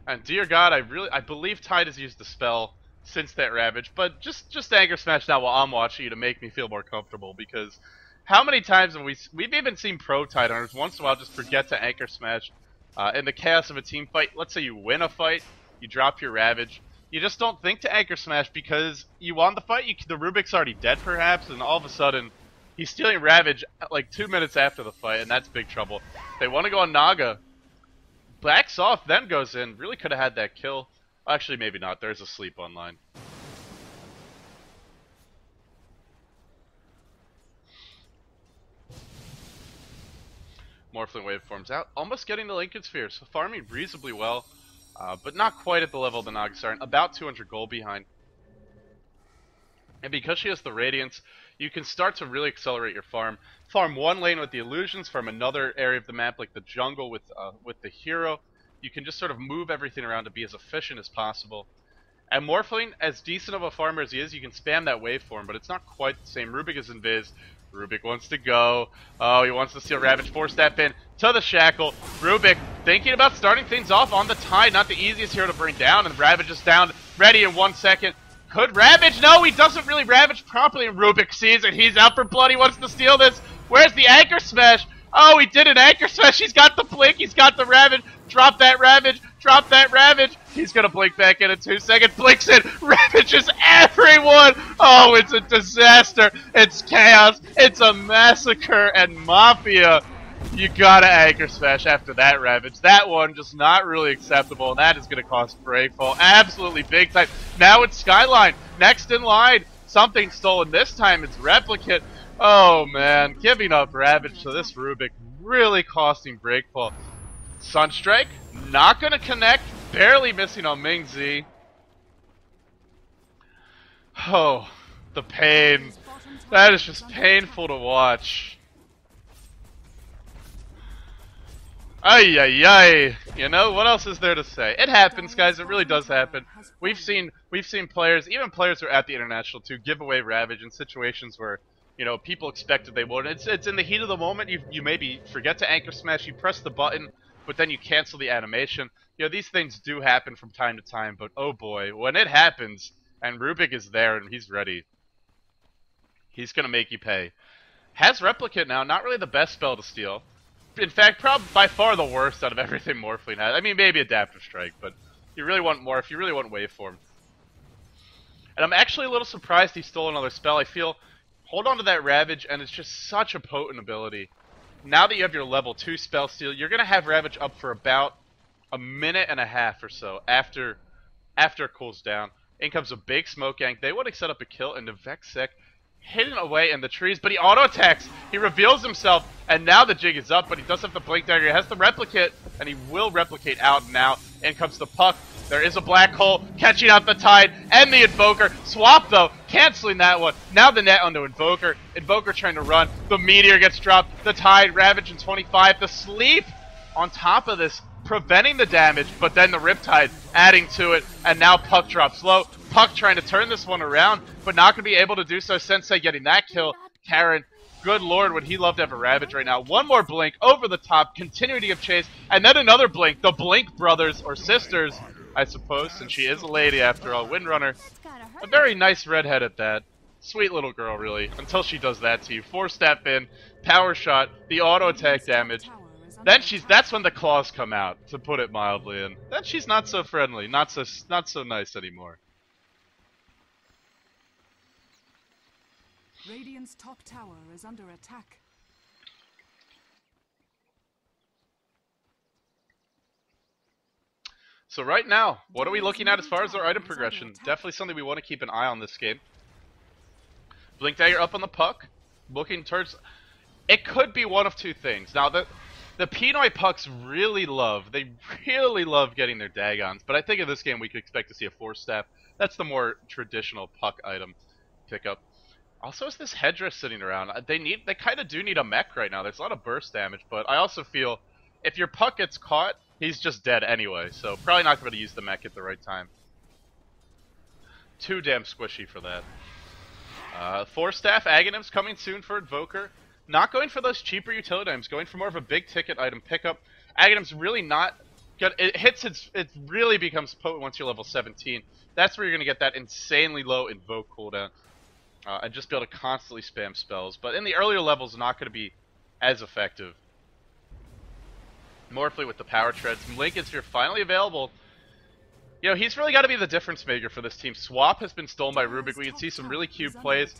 And dear God, I believe Tide has used the spell since that Ravage, but just Anchor Smash now while I'm watching you to make me feel more comfortable, because how many times have we've even seen pro Tide hunters once in a while just forget to Anchor Smash in the chaos of a team fight. Let's say you win a fight, you drop your Ravage, you just don't think to Anchor Smash because you won the fight, the Rubik's already dead perhaps, and all of a sudden he's stealing Ravage like 2 minutes after the fight, and that's big trouble. They want to go on Naga, backs off, then goes in, really could have had that kill. Actually, maybe not. There's a sleep online. Morphling Wave forms out. Almost getting the Lincoln Sphere. So farming reasonably well. But not quite at the level of the Nagasar. About 200 gold behind. And because she has the Radiance, you can start to really accelerate your farm. Farm one lane with the Illusions. Farm another area of the map like the jungle with the hero. You can just sort of move everything around to be as efficient as possible. And Morphling, as decent of a farmer as he is, you can spam that waveform, but it's not quite the same. Rubik is invis. Rubik wants to go. Oh, he wants to steal Ravage. 4-step in to the Shackle. Rubik thinking about starting things off on the Tide. Not the easiest hero to bring down, and Ravage is down. Ready in 1 second. Could Ravage? No, he doesn't really Ravage properly, and Rubik sees it. He's out for blood. He wants to steal this. Where's the Anchor Smash? Oh, he did an Anchor Smash. He's got the Blink. He's got the Ravage. Drop that Ravage. Drop that Ravage. He's going to blink back in 2 seconds. Blinks it. Ravages everyone. Oh, it's a disaster. It's chaos. It's a massacre. And Mafia, you got to Anchor Smash after that Ravage. That one just not really acceptable. And that is going to cost Breakfall. Absolutely big time. Now it's Skyline. Next in line. Something stolen. This time it's Replicate. Oh, man. Giving up Ravage to this Rubik. Really costing Breakfall. Sunstrike, not going to connect, barely missing on Ming Z. Oh, the pain. That is just painful to watch. Ay, ay, ay. You know, what else is there to say? It happens, guys. It really does happen. We've seen players, even players who are at the International, to give away Ravage in situations where, you know, people expected they would. It's in the heat of the moment. You maybe forget to Anchor Smash. You press the button, but then you cancel the animation. You know, these things do happen from time to time, but oh boy, when it happens, and Rubik is there and he's ready, he's going to make you pay. Has Replicate now, not really the best spell to steal. In fact, probably by far the worst out of everything Morphling has. I mean, maybe Adaptive Strike, but you really want more if you really want Waveform. And I'm actually a little surprised he stole another spell. I feel, hold on to that Ravage, and it's just such a potent ability. Now that you have your level 2 spell steal, you're going to have Ravage up for about a minute and a half or so after it cools down. In comes a big smoke gank. They would have set up a kill, and the Vexec hidden away in the trees, but he auto-attacks. He reveals himself, and now the jig is up, but he does have the Blink Dagger. He has the Replicate, and he will replicate out now. In comes the Puck. There is a black hole catching out the Tide and the Invoker. Swap, though, canceling that one. Now the net onto Invoker. Invoker trying to run. The Meteor gets dropped. The Tide, Ravage in 25. The Sleep on top of this, preventing the damage, but then the Riptide adding to it. And now Puck drops low. Puck trying to turn this one around, but not going to be able to do so. Sensei getting that kill. Karen good lord, would he love to have a Ravage right now. One more blink over the top, continuing to give chase, and then another blink. The Blink brothers, or sisters, I suppose, since she is a lady after all. Windrunner, a very nice redhead at that. Sweet little girl, really, until she does that to you. 4-step in, power shot, the auto attack damage. Then that's when the claws come out, to put it mildly, and then she's not so friendly, not so nice anymore. Radiant's top tower is under attack. So right now, what are we looking at as far as our item progression? Definitely something we want to keep an eye on this game. Blink Dagger up on the puck, looking towards... It could be one of two things. Now, the Pinoy pucks really love getting their Dagons, but I think in this game we could expect to see a 4-step. That's the more traditional puck item pickup. Also, is this headdress sitting around? They kind of do need a mech right now. There's a lot of burst damage, but I also feel if your puck gets caught, he's just dead anyway, so probably not going to use the mech at the right time. Too damn squishy for that. 4-staff Aghanims coming soon for Invoker. Not going for those cheaper utility items, going for more of a big ticket item pickup. Aghanim's really not good. It really becomes potent once you're level 17. That's where you're going to get that insanely low Invoke cooldown. And just be able to constantly spam spells. But in the earlier levels, not going to be as effective. Morphly with the power treads. Lincoln Sphere finally available. You know, he's really got to be the difference maker for this team. Swap has been stolen by Rubik. We can see some really cute plays.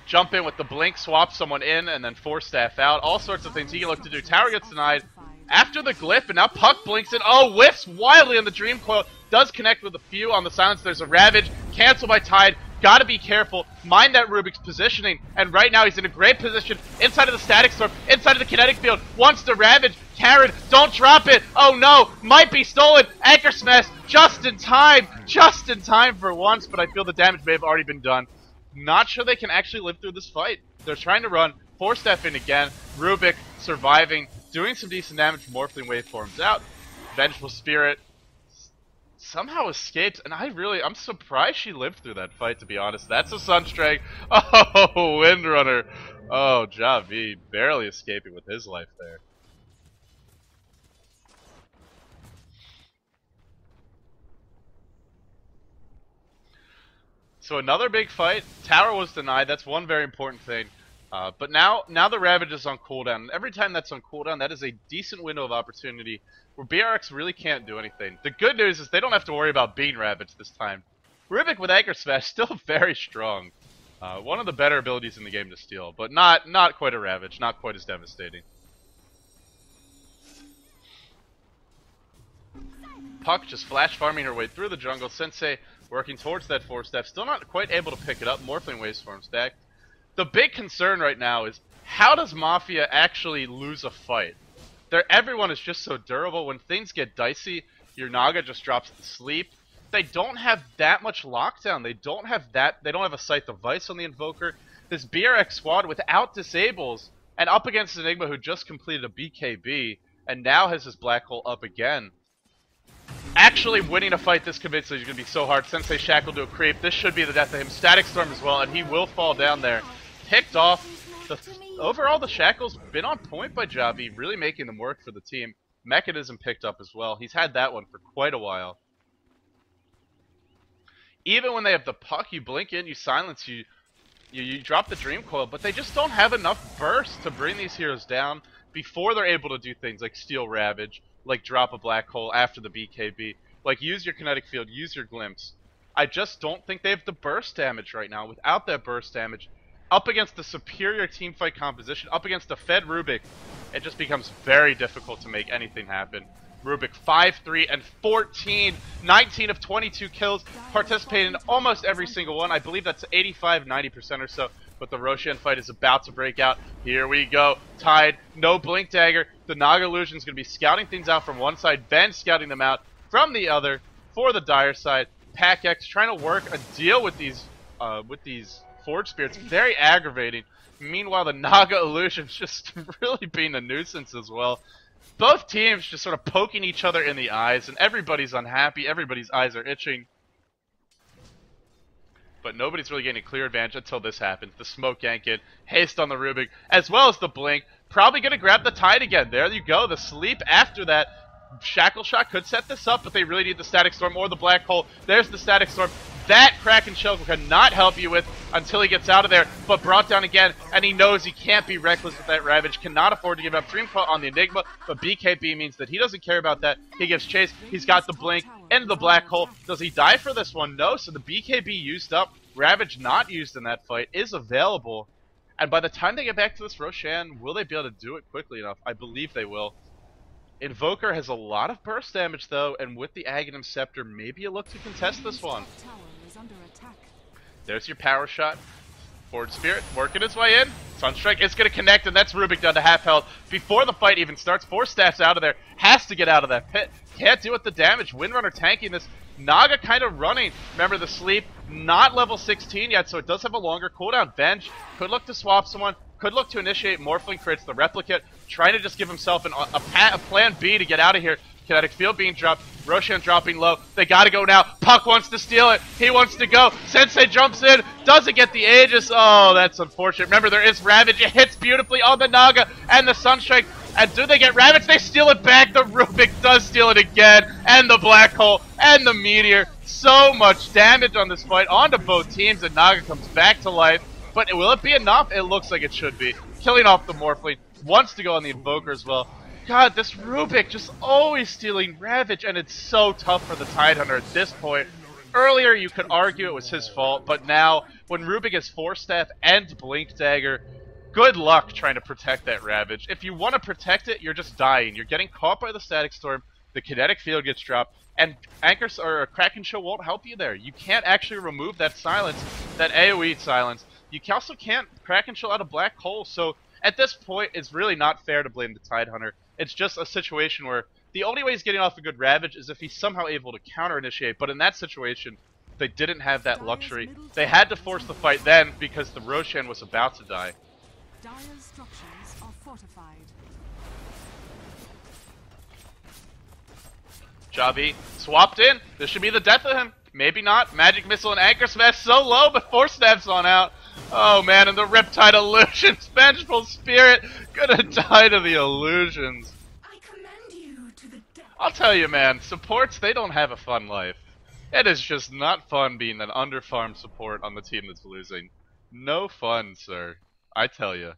Jump in with the blink, swap someone in, and then 4-staff out. All sorts of things he can look to do. Tower gets denied after the glyph, and now Puck blinks in. Oh, whiffs wildly on the Dream Coil. Does connect with a few on the silence. There's a Ravage. Cancel by Tide. Gotta be careful. Mind that Rubik's positioning. And right now he's in a great position. Inside of the Static Storm. Inside of the Kinetic Field. Wants to Ravage. Karen, don't drop it. Oh no. Might be stolen. Anchor Smash. Just in time. Just in time for once. But I feel the damage may have already been done. Not sure they can actually live through this fight. They're trying to run. 4-step in again. Rubik surviving. Doing some decent damage. Morphling Waveforms out. Vengeful Spirit somehow escapes, and I'm surprised she lived through that fight, to be honest. That's a Sunstrike. Oh, Windrunner. Oh, Javi barely escaping with his life there. So another big fight. Tower was denied. That's one very important thing. But now the Ravage is on cooldown. And every time that's on cooldown, that is a decent window of opportunity where BRX really can't do anything. The good news is they don't have to worry about being Ravage this time. Rubik with Anchor Smash still very strong. One of the better abilities in the game to steal, but not quite a Ravage, not quite as devastating. Puck just flash farming her way through the jungle. Sensei working towards that 4-step, still not quite able to pick it up. Morphling Waveform stack. The big concern right now is how does Mafia actually lose a fight? Everyone is just so durable. When things get dicey, your Naga just drops to sleep. They don't have that much lockdown. They don't have a Scythe of Vice on the Invoker. This BRX squad without disables and up against Enigma, who just completed a BKB and now has his black hole up again. Actually winning a fight this convincingly is going to be so hard. Sensei Shackle to a creep. This should be the death of him. Static Storm as well, and he will fall down there. Picked off. Overall, the Shackle's been on point by Javi, really making them work for the team. Mechanism picked up as well. He's had that one for quite a while. Even when they have the puck, you blink in, you silence, you drop the Dream Coil, but they just don't have enough burst to bring these heroes down before they're able to do things like steal Ravage, like drop a black hole after the BKB, like use your Kinetic Field, use your Glimpse. I just don't think they have the burst damage right now. Without that burst damage, up against the superior teamfight composition, up against the fed Rubik, it just becomes very difficult to make anything happen. Rubik 5-3 and 14, 19 of 22 kills, participated in almost every single one. I believe that's 85-90% or so. But the Roshan fight is about to break out. Here we go. Tide, no Blink Dagger. The Naga Illusion is going to be scouting things out from one side, Ben scouting them out from the other for the dire side. Pack X trying to work a deal with these Forge Spirits. Very aggravating. Meanwhile, the Naga Illusion's just really being a nuisance as well. Both teams just sort of poking each other in the eyes, and everybody's unhappy. Everybody's eyes are itching. but nobody's really getting a clear advantage until this happens. The smoke yank in, haste on the Rubik, as well as the blink. Probably going to grab the tide again. There you go. The sleep after that. Shackle Shot could set this up, but they really need the Static Storm or the Black Hole. There's the Static Storm. That Kraken Shell cannot help you with until he gets out of there, but brought down again, and he knows he can't be reckless with that Ravage. Cannot afford to give up Dream Coat on the Enigma, but BKB means that he doesn't care about that. He gives chase. He's got the blink and the Black Hole. Does he die for this one? No, so the BKB used up. Ravage not used in that fight is available. And by the time they get back to this Roshan, will they be able to do it quickly enough? I believe they will. Invoker has a lot of burst damage though, and with the Aghanim Scepter, maybe you look to contest this one. There's your power shot. Forward Spirit working its way in. Sunstrike is going to connect, and that's Rubik down to half health. Before the fight even starts, 4 staffs out of there. Has to get out of that pit. Can't deal with the damage. Windrunner tanking this. Naga kind of running. Remember the sleep. Not level 16 yet, so it does have a longer cooldown. Bench could look to swap someone. Could look to initiate Morphling, creates the replicate. Trying to just give himself a plan B to get out of here. Kinetic Field being dropped. Roshan dropping low. They gotta go now. Puck wants to steal it. He wants to go. Sensei jumps in. Doesn't get the Aegis. Oh, that's unfortunate. Remember, there is Ravage. It hits beautifully on the Naga and the Sunstrike. And do they get Ravage? They steal it back. The Rubik does steal it again. And the Black Hole and the Meteor. So much damage on this fight onto both teams. And Naga comes back to life. But will it be enough? It looks like it should be. Killing off the Morphling. Wants to go on the Invoker as well. God, this Rubik just always stealing Ravage, and it's so tough for the Tidehunter at this point. Earlier, you could argue it was his fault, but now, when Rubik has 4 staff and Blink Dagger, good luck trying to protect that Ravage. If you want to protect it, you're just dying. You're getting caught by the Static Storm, the Kinetic Field gets dropped, and Kraken Shell won't help you there. You can't actually remove that silence, that AoE silence. You also can't Kraken Shell out of Black Hole, so at this point, it's really not fair to blame the Tidehunter. It's just a situation where the only way he's getting off a good Ravage is if he's somehow able to counter-initiate, but in that situation, they didn't have that luxury. They had to force the fight then because the Roshan was about to die. Dire's structures are fortified. Javi swapped in. This should be the death of him. Maybe not. Magic Missile and Anchor Smash so low, but 4 snaps on out. Oh man, and the Riptide Illusions, Vengeful Spirit, gonna die to the Illusions. I commend you to the depth. I'll tell you man, supports, they don't have a fun life. It is just not fun being an underfarmed support on the team that's losing. No fun, sir. I tell you.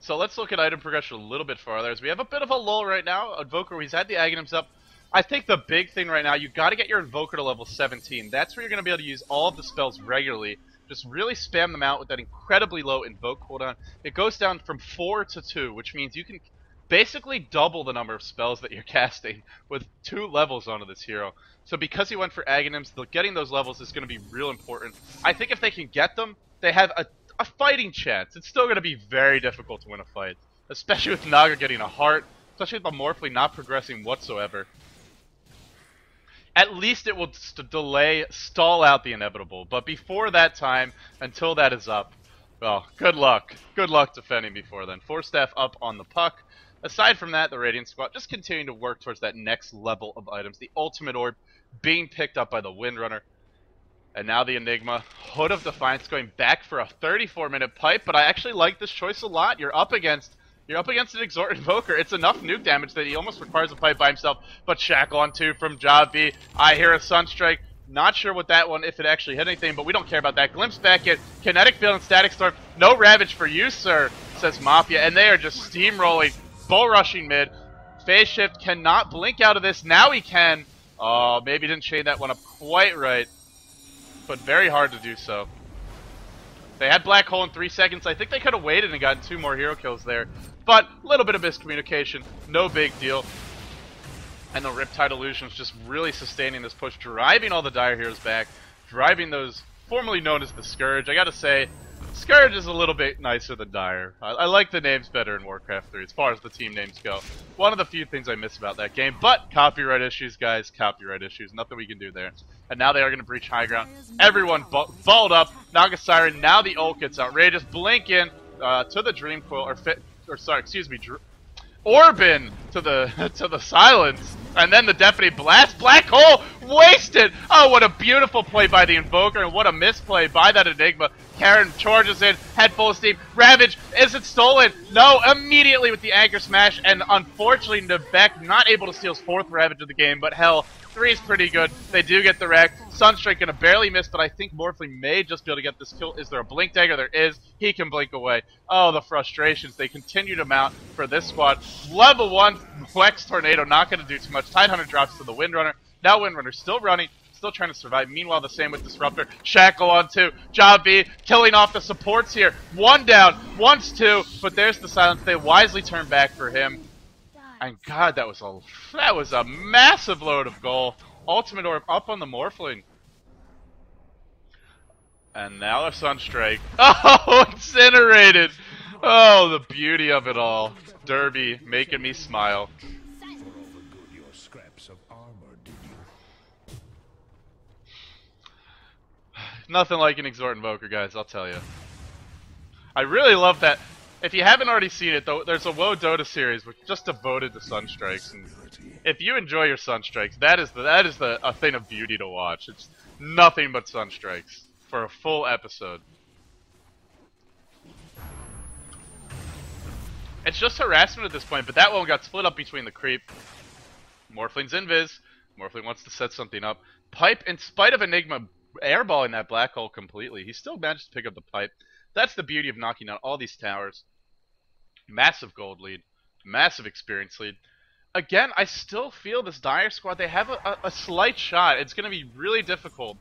So let's look at item progression a little bit farther. As we have a bit of a lull right now. Invoker, he's had the Aghanims up. I think the big thing right now, you got to get your Invoker to level 17. That's where you're going to be able to use all of the spells regularly. Just really spam them out with that incredibly low Invoke cooldown. It goes down from 4 to 2, which means you can basically double the number of spells that you're casting with 2 levels onto this hero. So because he went for Aghanims, getting those levels is going to be real important. I think if they can get them, they have a fighting chance. It's still going to be very difficult to win a fight, especially with Naga getting a heart, especially with the Morphling not progressing whatsoever. At least it will stall out the inevitable, but before that time, until that is up, well, good luck. Good luck defending before then. 4 staff up on the puck. Aside from that, the Radiant Squad just continuing to work towards that next level of items. The Ultimate Orb being picked up by the Windrunner. And now the Enigma, Hood of Defiance going back for a 34-minute pipe, but I actually like this choice a lot. You're up against an Exhort Invoker. It's enough nuke damage that he almost requires a pipe by himself, but Shackle on 2 from Javi. I hear a Sunstrike. Not sure what that one, if it actually hit anything, but we don't care about that. Glimpse back at Kinetic Field and Static Storm. No Ravage for you, sir, says Mafia, and they are just steamrolling, bull rushing mid. Phase Shift cannot blink out of this. Now he can. Oh, maybe didn't chain that one up quite right. But very hard to do so. They had Black Hole in 3 seconds. I think they could have waited and gotten 2 more hero kills there. But a little bit of miscommunication. No big deal. And the Riptide Illusions just really sustaining this push, driving all the Dire heroes back, driving those formerly known as the Scourge. I gotta say, Scourge is a little bit nicer than Dire. I like the names better in Warcraft 3 as far as the team names go. One of the few things I miss about that game, but copyright issues, guys, copyright issues. Nothing we can do there. And now they are going to breach high ground. Everyone balled up. Naga Siren, now the ult gets outrageous. Blink in. to the Dream Coil, Orbin to the silence, and then the Deafening Blast. Black Hole wasted. Oh, what a beautiful play by the Invoker, and what a misplay by that Enigma. Karen charges in, head full of steam. Ravage, is it stolen? No, immediately with the Anchor Smash, and unfortunately Nebek not able to steal his 4th Ravage of the game, but hell, 3 is pretty good. They do get the wreck. Sunstrike gonna barely miss, but I think Morphling may just be able to get this kill. Is there a Blink Dagger? There is. He can blink away. Oh, the frustrations. They continue to mount for this squad. Level 1 Flex Tornado, not gonna do too much. Tidehunter drops to the Windrunner. Now Windrunner still running. Still trying to survive. Meanwhile, the same with Disruptor. Shackle on 2. Job B, killing off the supports here. 1 down, once 2, but there's the silence. They wisely turn back for him. And God, that was a massive load of goal. Ultimate Orb up on the Morphling. And now the Sunstrike. Oh, incinerated! Oh, the beauty of it all. Derby making me smile. Nothing like an Exhort Invoker, guys, I'll tell you. I really love that. If you haven't already seen it, though, there's a WoW Dota series which just devoted to Sunstrikes. And if you enjoy your Sunstrikes, that is a thing of beauty to watch. It's nothing but Sunstrikes for a full episode. It's just harassment at this point, but that one got split up between the creep. Morphling's invis. Morphling wants to set something up. Pipe, in spite of Enigma airballing that black hole completely, he still managed to pick up the pipe. That's the beauty of knocking out all these towers. Massive gold lead. Massive experience lead. Again, I still feel this Dire squad, they have a slight shot. It's going to be really difficult.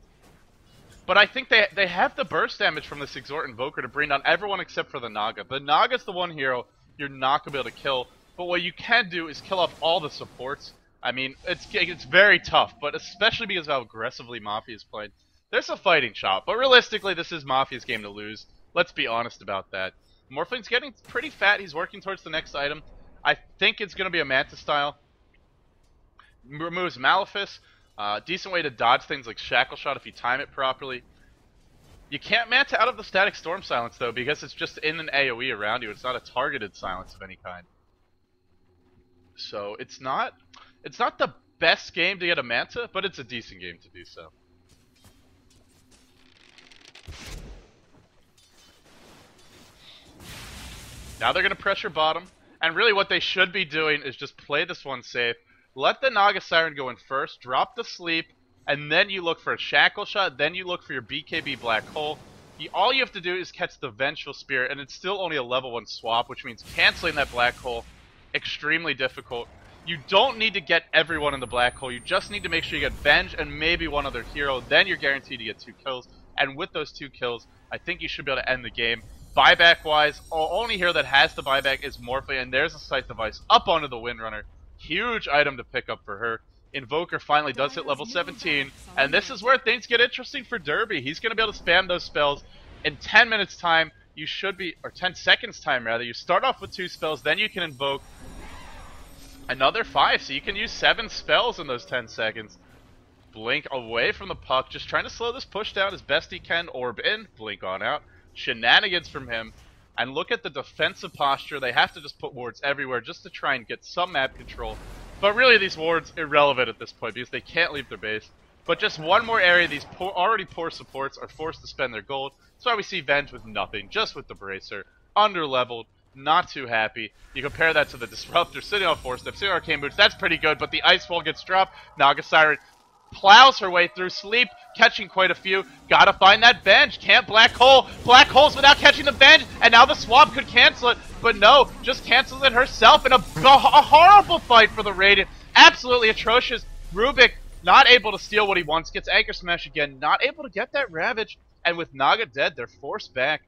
But I think they have the burst damage from this Exhort Invoker to bring down everyone except for the Naga. The Naga's the one hero you're not going to be able to kill. But what you can do is kill off all the supports. I mean, it's very tough, but especially because of how aggressively Mafia is playing. There's a fighting shot, but realistically, this is Mafia's game to lose. Let's be honest about that. Morphling's getting pretty fat. He's working towards the next item. I think it's going to be a Manta style. Removes Malefice. Decent way to dodge things like Shackle Shot if you time it properly. You can't Manta out of the Static Storm silence, though, because it's just in an AoE around you. It's not a targeted silence of any kind. So it's not the best game to get a Manta, but it's a decent game to do so. Now they're going to pressure bottom, and really what they should be doing is just play this one safe. Let the Naga Siren go in first, drop the sleep, and then you look for a Shackle Shot, then you look for your BKB Black Hole. All you have to do is catch the Vengeful Spirit, and it's still only a level 1 swap, which means canceling that Black Hole, extremely difficult. You don't need to get everyone in the Black Hole, you just need to make sure you get Venge and maybe one other hero, then you're guaranteed to get 2 kills. And with those 2 kills, I think you should be able to end the game. Buyback-wise, only hero that has the buyback is Morphling, and there's a Sight Device up onto the Windrunner. Huge item to pick up for her. Invoker finally does hit level 17, and this is where things get interesting for Derby. He's going to be able to spam those spells. In 10 minutes time, you should be, or 10 seconds time rather, you start off with 2 spells, then you can invoke another 5, so you can use 7 spells in those 10 seconds. Blink away from the puck, just trying to slow this push down as best he can. Orb in, blink on out. Shenanigans from him. And look at the defensive posture. They have to just put wards everywhere just to try and get some map control. But really these wards irrelevant at this point because they can't leave their base. But just one more area, these already poor supports are forced to spend their gold. That's why we see Venge with nothing, just with the Bracer. Under-leveled, not too happy. You compare that to the Disruptor sitting on 4 steps, sitting on Arcane Boots, that's pretty good, but the Ice Wall gets dropped. Naga Siren plows her way through sleep, catching quite a few. Gotta find that Venge. Can't Black Hole. Black Holes without catching the Venge, and now the swap could cancel it, but no, just cancels it herself in a horrible fight for the Radiant. Absolutely atrocious. Rubik not able to steal what he wants, gets Anchor Smash again, not able to get that Ravage, and with Naga dead, they're forced back.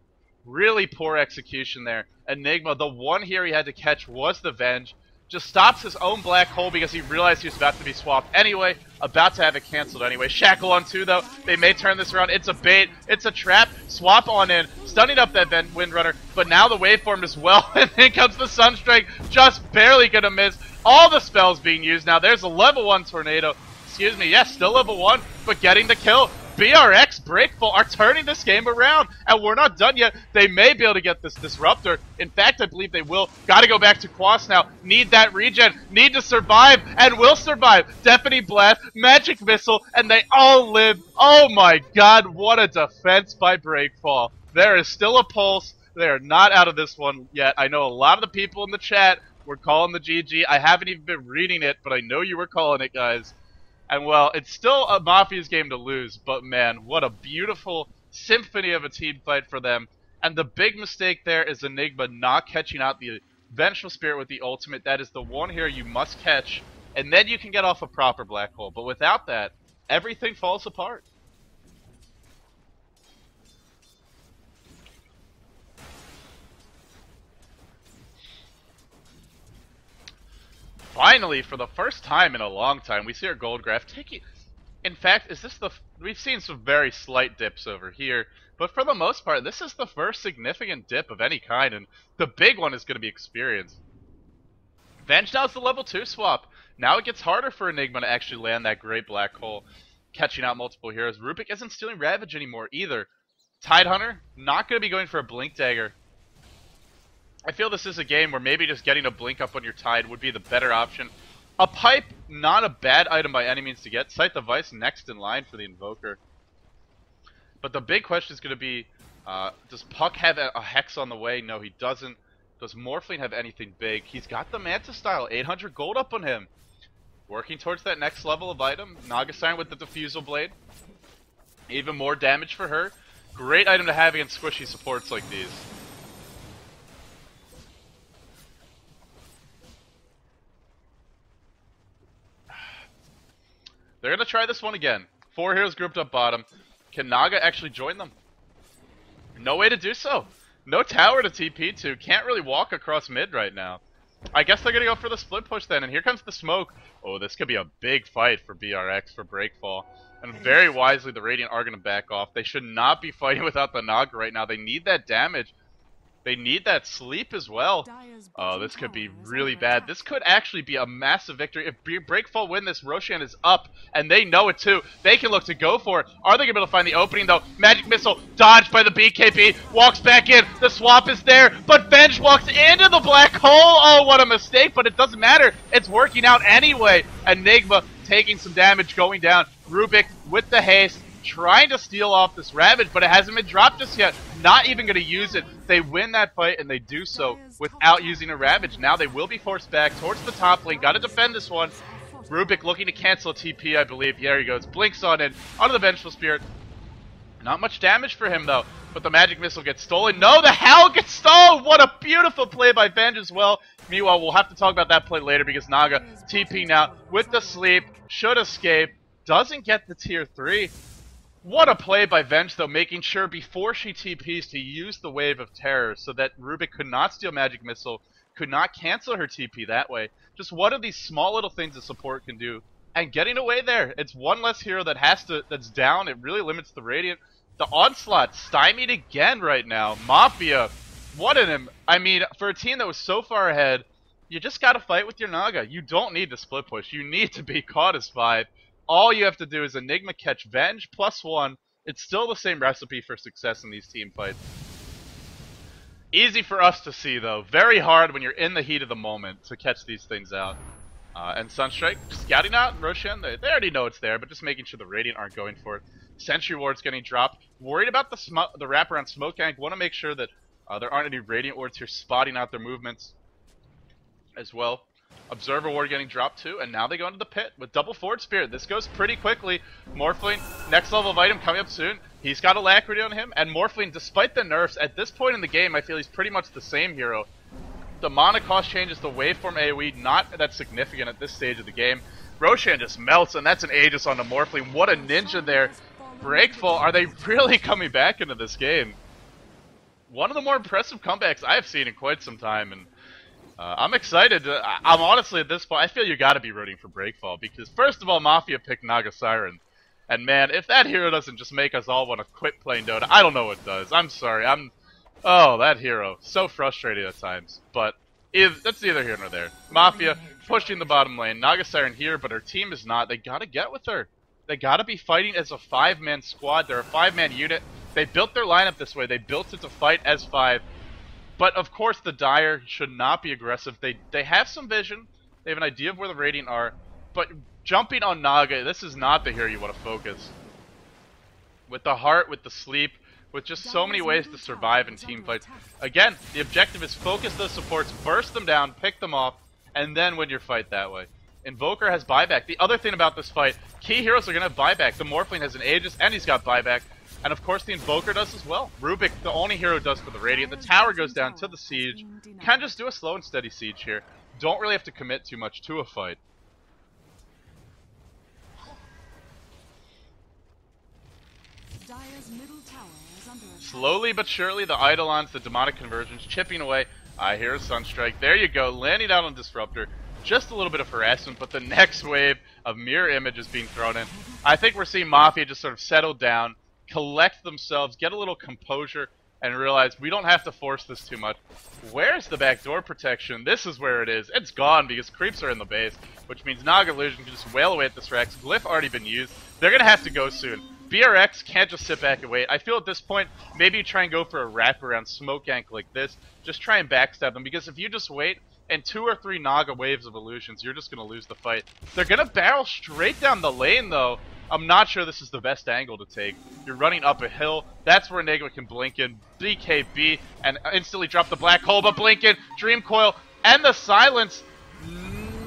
Really poor execution there. Enigma, the one here he had to catch was the Venge. Just stops his own Black Hole because he realized he was about to be swapped anyway. About to have it canceled anyway. Shackle on 2 though. They may turn this around. It's a bait. It's a trap. Swap on in. Stunning up that Windrunner. But now the waveform as well. And then comes the Sunstrike. Just barely gonna miss. All the spells being used now. There's a level 1 Tornado. Excuse me. Yes, still level 1. But getting the kill. BRX, Breakfall are turning this game around, and we're not done yet. They may be able to get this Disruptor. In fact, I believe they will. Gotta go back to Quas now. Need that regen. Need to survive, and will survive. Deafening Blast, Magic Missile, and they all live. Oh my god, what a defense by Breakfall. There is still a pulse. They are not out of this one yet. I know a lot of the people in the chat were calling the GG. I haven't even been reading it, but I know you were calling it, guys. And well, it's still a Mafia's game to lose, but man, what a beautiful symphony of a team fight for them. And the big mistake there is Enigma not catching out the Vengeful Spirit with the ultimate. That is the one hero you must catch, and then you can get off a proper black hole. But without that, everything falls apart. Finally, for the first time in a long time, we see our gold graph taking... In fact, is this the... We've seen some very slight dips over here, but for the most part, this is the first significant dip of any kind, and the big one is going to be experience. Venge now is the level 2 swap. Now it gets harder for Enigma to actually land that great black hole, catching out multiple heroes. Rubik isn't stealing Ravage anymore either. Tidehunter, not going to be going for a Blink Dagger. I feel this is a game where maybe just getting a blink up on your Tide would be the better option. A Pipe, not a bad item by any means to get. Sight the Vice next in line for the Invoker. But the big question is going to be, does Puck have a Hex on the way? No, he doesn't. Does Morphling have anything big? He's got the Manta Style, 800 gold up on him. Working towards that next level of item. Naga Siren with the Diffusal Blade. Even more damage for her. Great item to have against squishy supports like these. They're going to try this one again. 4 heroes grouped up bottom. Can Naga actually join them? No way to do so. No tower to TP to. Can't really walk across mid right now. I guess they're going to go for the split push then. And here comes the smoke. Oh, this could be a big fight for BRX, for Breakfall. And very wisely, the Radiant are going to back off. They should not be fighting without the Naga right now. They need that damage. They need that sleep as well. Oh, this could be really bad. This could actually be a massive victory. If Breakfall win this, Roshan is up, and they know it too. They can look to go for it. Are they going to be able to find the opening, though? Magic Missile dodged by the BKB. Walks back in. The swap is there, but Venge walks into the black hole. Oh, what a mistake, but it doesn't matter. It's working out anyway. Enigma taking some damage, going down. Rubik with the haste, trying to steal off this Ravage, but it hasn't been dropped just yet. Not even going to use it. They win that fight, and they do so without using a Ravage. Now they will be forced back towards the top lane. Got to defend this one. Rubik looking to cancel a TP, I believe. There he goes. Blinks on in. Onto the Vengeful Spirit. Not much damage for him, though. But the Magic Missile gets stolen. No, the Howl gets stolen! What a beautiful play by Venge as well. Meanwhile, we'll have to talk about that play later because Naga TP now with the sleep. Should escape. Doesn't get the tier 3. What a play by Venge, though, making sure before she TPs to use the Wave of Terror so that Rubik could not steal Magic Missile, could not cancel her TP that way. Just one of these small little things that support can do. And getting away there, it's one less hero that's down. It really limits the Radiant. The Onslaught stymied again right now. Mafia, I mean, for a team that was so far ahead, you just gotta fight with your Naga. You don't need the split push. You need to be caught as 5. All you have to do is Enigma catch Venge +1. It's still the same recipe for success in these team fights. Easy for us to see, though. Very hard when you're in the heat of the moment to catch these things out. And Sunstrike scouting out Roshan. They already know it's there, but just making sure the Radiant aren't going for it. Sentry Ward's getting dropped. Worried about the wraparound Smoke Gank. Want to make sure that there aren't any Radiant Wards here spotting out their movements as well. Observer Ward getting dropped too, and now they go into the pit with double Forward Spirit. This goes pretty quickly. Morphling, next level of item coming up soon. He's got Alacrity on him, and Morphling, despite the nerfs, at this point in the game, I feel he's pretty much the same hero. The mana cost changes, the waveform AoE, not that significant at this stage of the game. Roshan just melts, and that's an Aegis on the Morphling. What a ninja there. Breakfall, are they really coming back into this game? One of the more impressive comebacks I've seen in quite some time, and I'm excited. I'm honestly at this point, I feel you gotta be rooting for Breakfall because first of all, Mafia picked Naga Siren. And man, if that hero doesn't just make us all want to quit playing Dota, I don't know what does. I'm sorry. Oh, that hero. So frustrating at times. But that's neither here nor there. Mafia pushing the bottom lane. Naga Siren here, but her team is not. They gotta get with her. They gotta be fighting as a 5-man squad. They're a 5-man unit. They built their lineup this way. They built it to fight as 5. But of course the Dire should not be aggressive. They have some vision. They have an idea of where the Radiant are. But jumping on Naga, this is not the hero you want to focus. With the heart, with the sleep, with just so many ways to survive in team fights. Again, the objective is focus those supports, burst them down, pick them off, and then win your fight that way. Invoker has buyback. The other thing about this fight, key heroes are going to have buyback. The Morphling has an Aegis, and he's got buyback. And of course the Invoker does as well. Rubik, the only hero, does for the Radiant. The tower goes down to the siege. Can just do a slow and steady siege here. Don't really have to commit too much to a fight. Dire's middle tower is under attack. Slowly but surely, the Eidolons, the demonic conversions, chipping away. I hear a Sunstrike. There you go, landing out on Disruptor. Just a little bit of harassment, but the next wave of mirror image is being thrown in. I think we're seeing Mafia just sort of settle down, collect themselves, get a little composure, and realize we don't have to force this too much. Where's the backdoor protection? This is where it is. It's gone because creeps are in the base, which means Naga Illusion can just wail away at this Rex. Glyph already been used. They're going to have to go soon. BRX can't just sit back and wait. I feel at this point, maybe you try and go for a wraparound smoke gank like this. Just try and backstab them, because if you just wait, and 2 or 3 Naga waves of illusions, you're just going to lose the fight. They're going to barrel straight down the lane, though. I'm not sure this is the best angle to take. You're running up a hill. That's where Enigma can blink in, BKB, and instantly drop the black hole, but blink in, Dream Coil, and the silence.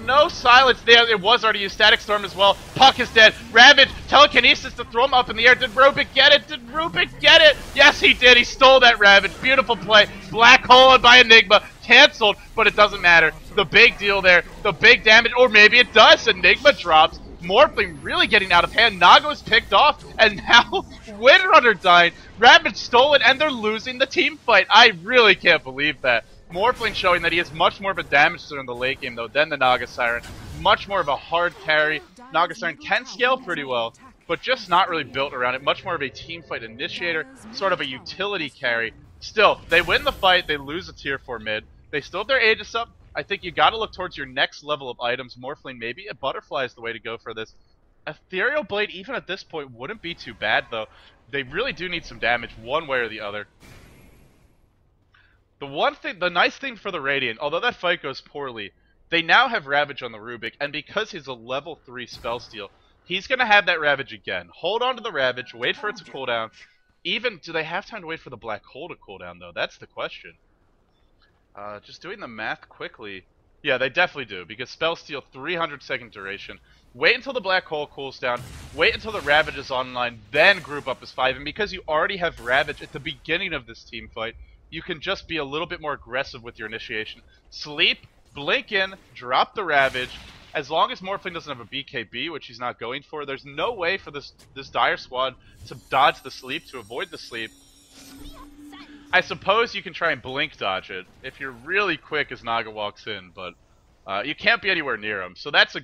No silence there. It was already used. Static Storm as well. Puck is dead. Ravage. Telekinesis to throw him up in the air. Did Rubik get it? Did Rubik get it? Yes, he did. He stole that Ravage. Beautiful play. Black hole by Enigma. Canceled, but it doesn't matter. The big deal there. The big damage. Or maybe it does. Enigma drops. Morphling really getting out of hand. Naga was picked off. And now Windrunner dying. Ravage stolen, and they're losing the team fight. I really can't believe that. Morphling showing that he is much more of a damage dealer in the late game, though, than the Naga Siren. Much more of a hard carry. Naga Siren can scale pretty well, but just not really built around it. Much more of a team fight initiator, sort of a utility carry. Still, they win the fight, they lose a tier 4 mid. They still have their Aegis up. I think you gotta look towards your next level of items. Morphling, maybe a Butterfly is the way to go for this. Ethereal Blade, even at this point, wouldn't be too bad, though. They really do need some damage, one way or the other. The nice thing for the Radiant, although that fight goes poorly, they now have Ravage on the Rubik, and because he's a level 3 spell steal, he's going to have that Ravage again. Hold on to the Ravage, wait for it to cool down. Even, do they have time to wait for the Black Hole to cool down, though? That's the question. Just doing the math quickly. Yeah, they definitely do, because spell steal 300-second duration. Wait until the Black Hole cools down, wait until the Ravage is online, then group up as 5, and because you already have Ravage at the beginning of this team fight, you can just be a little bit more aggressive with your initiation. Sleep, blink in, drop the Ravage. As long as Morphling doesn't have a BKB, which he's not going for, there's no way for this Dire squad to dodge the sleep, to avoid the sleep. I suppose you can try and blink dodge it if you're really quick as Naga walks in, but you can't be anywhere near him. So that's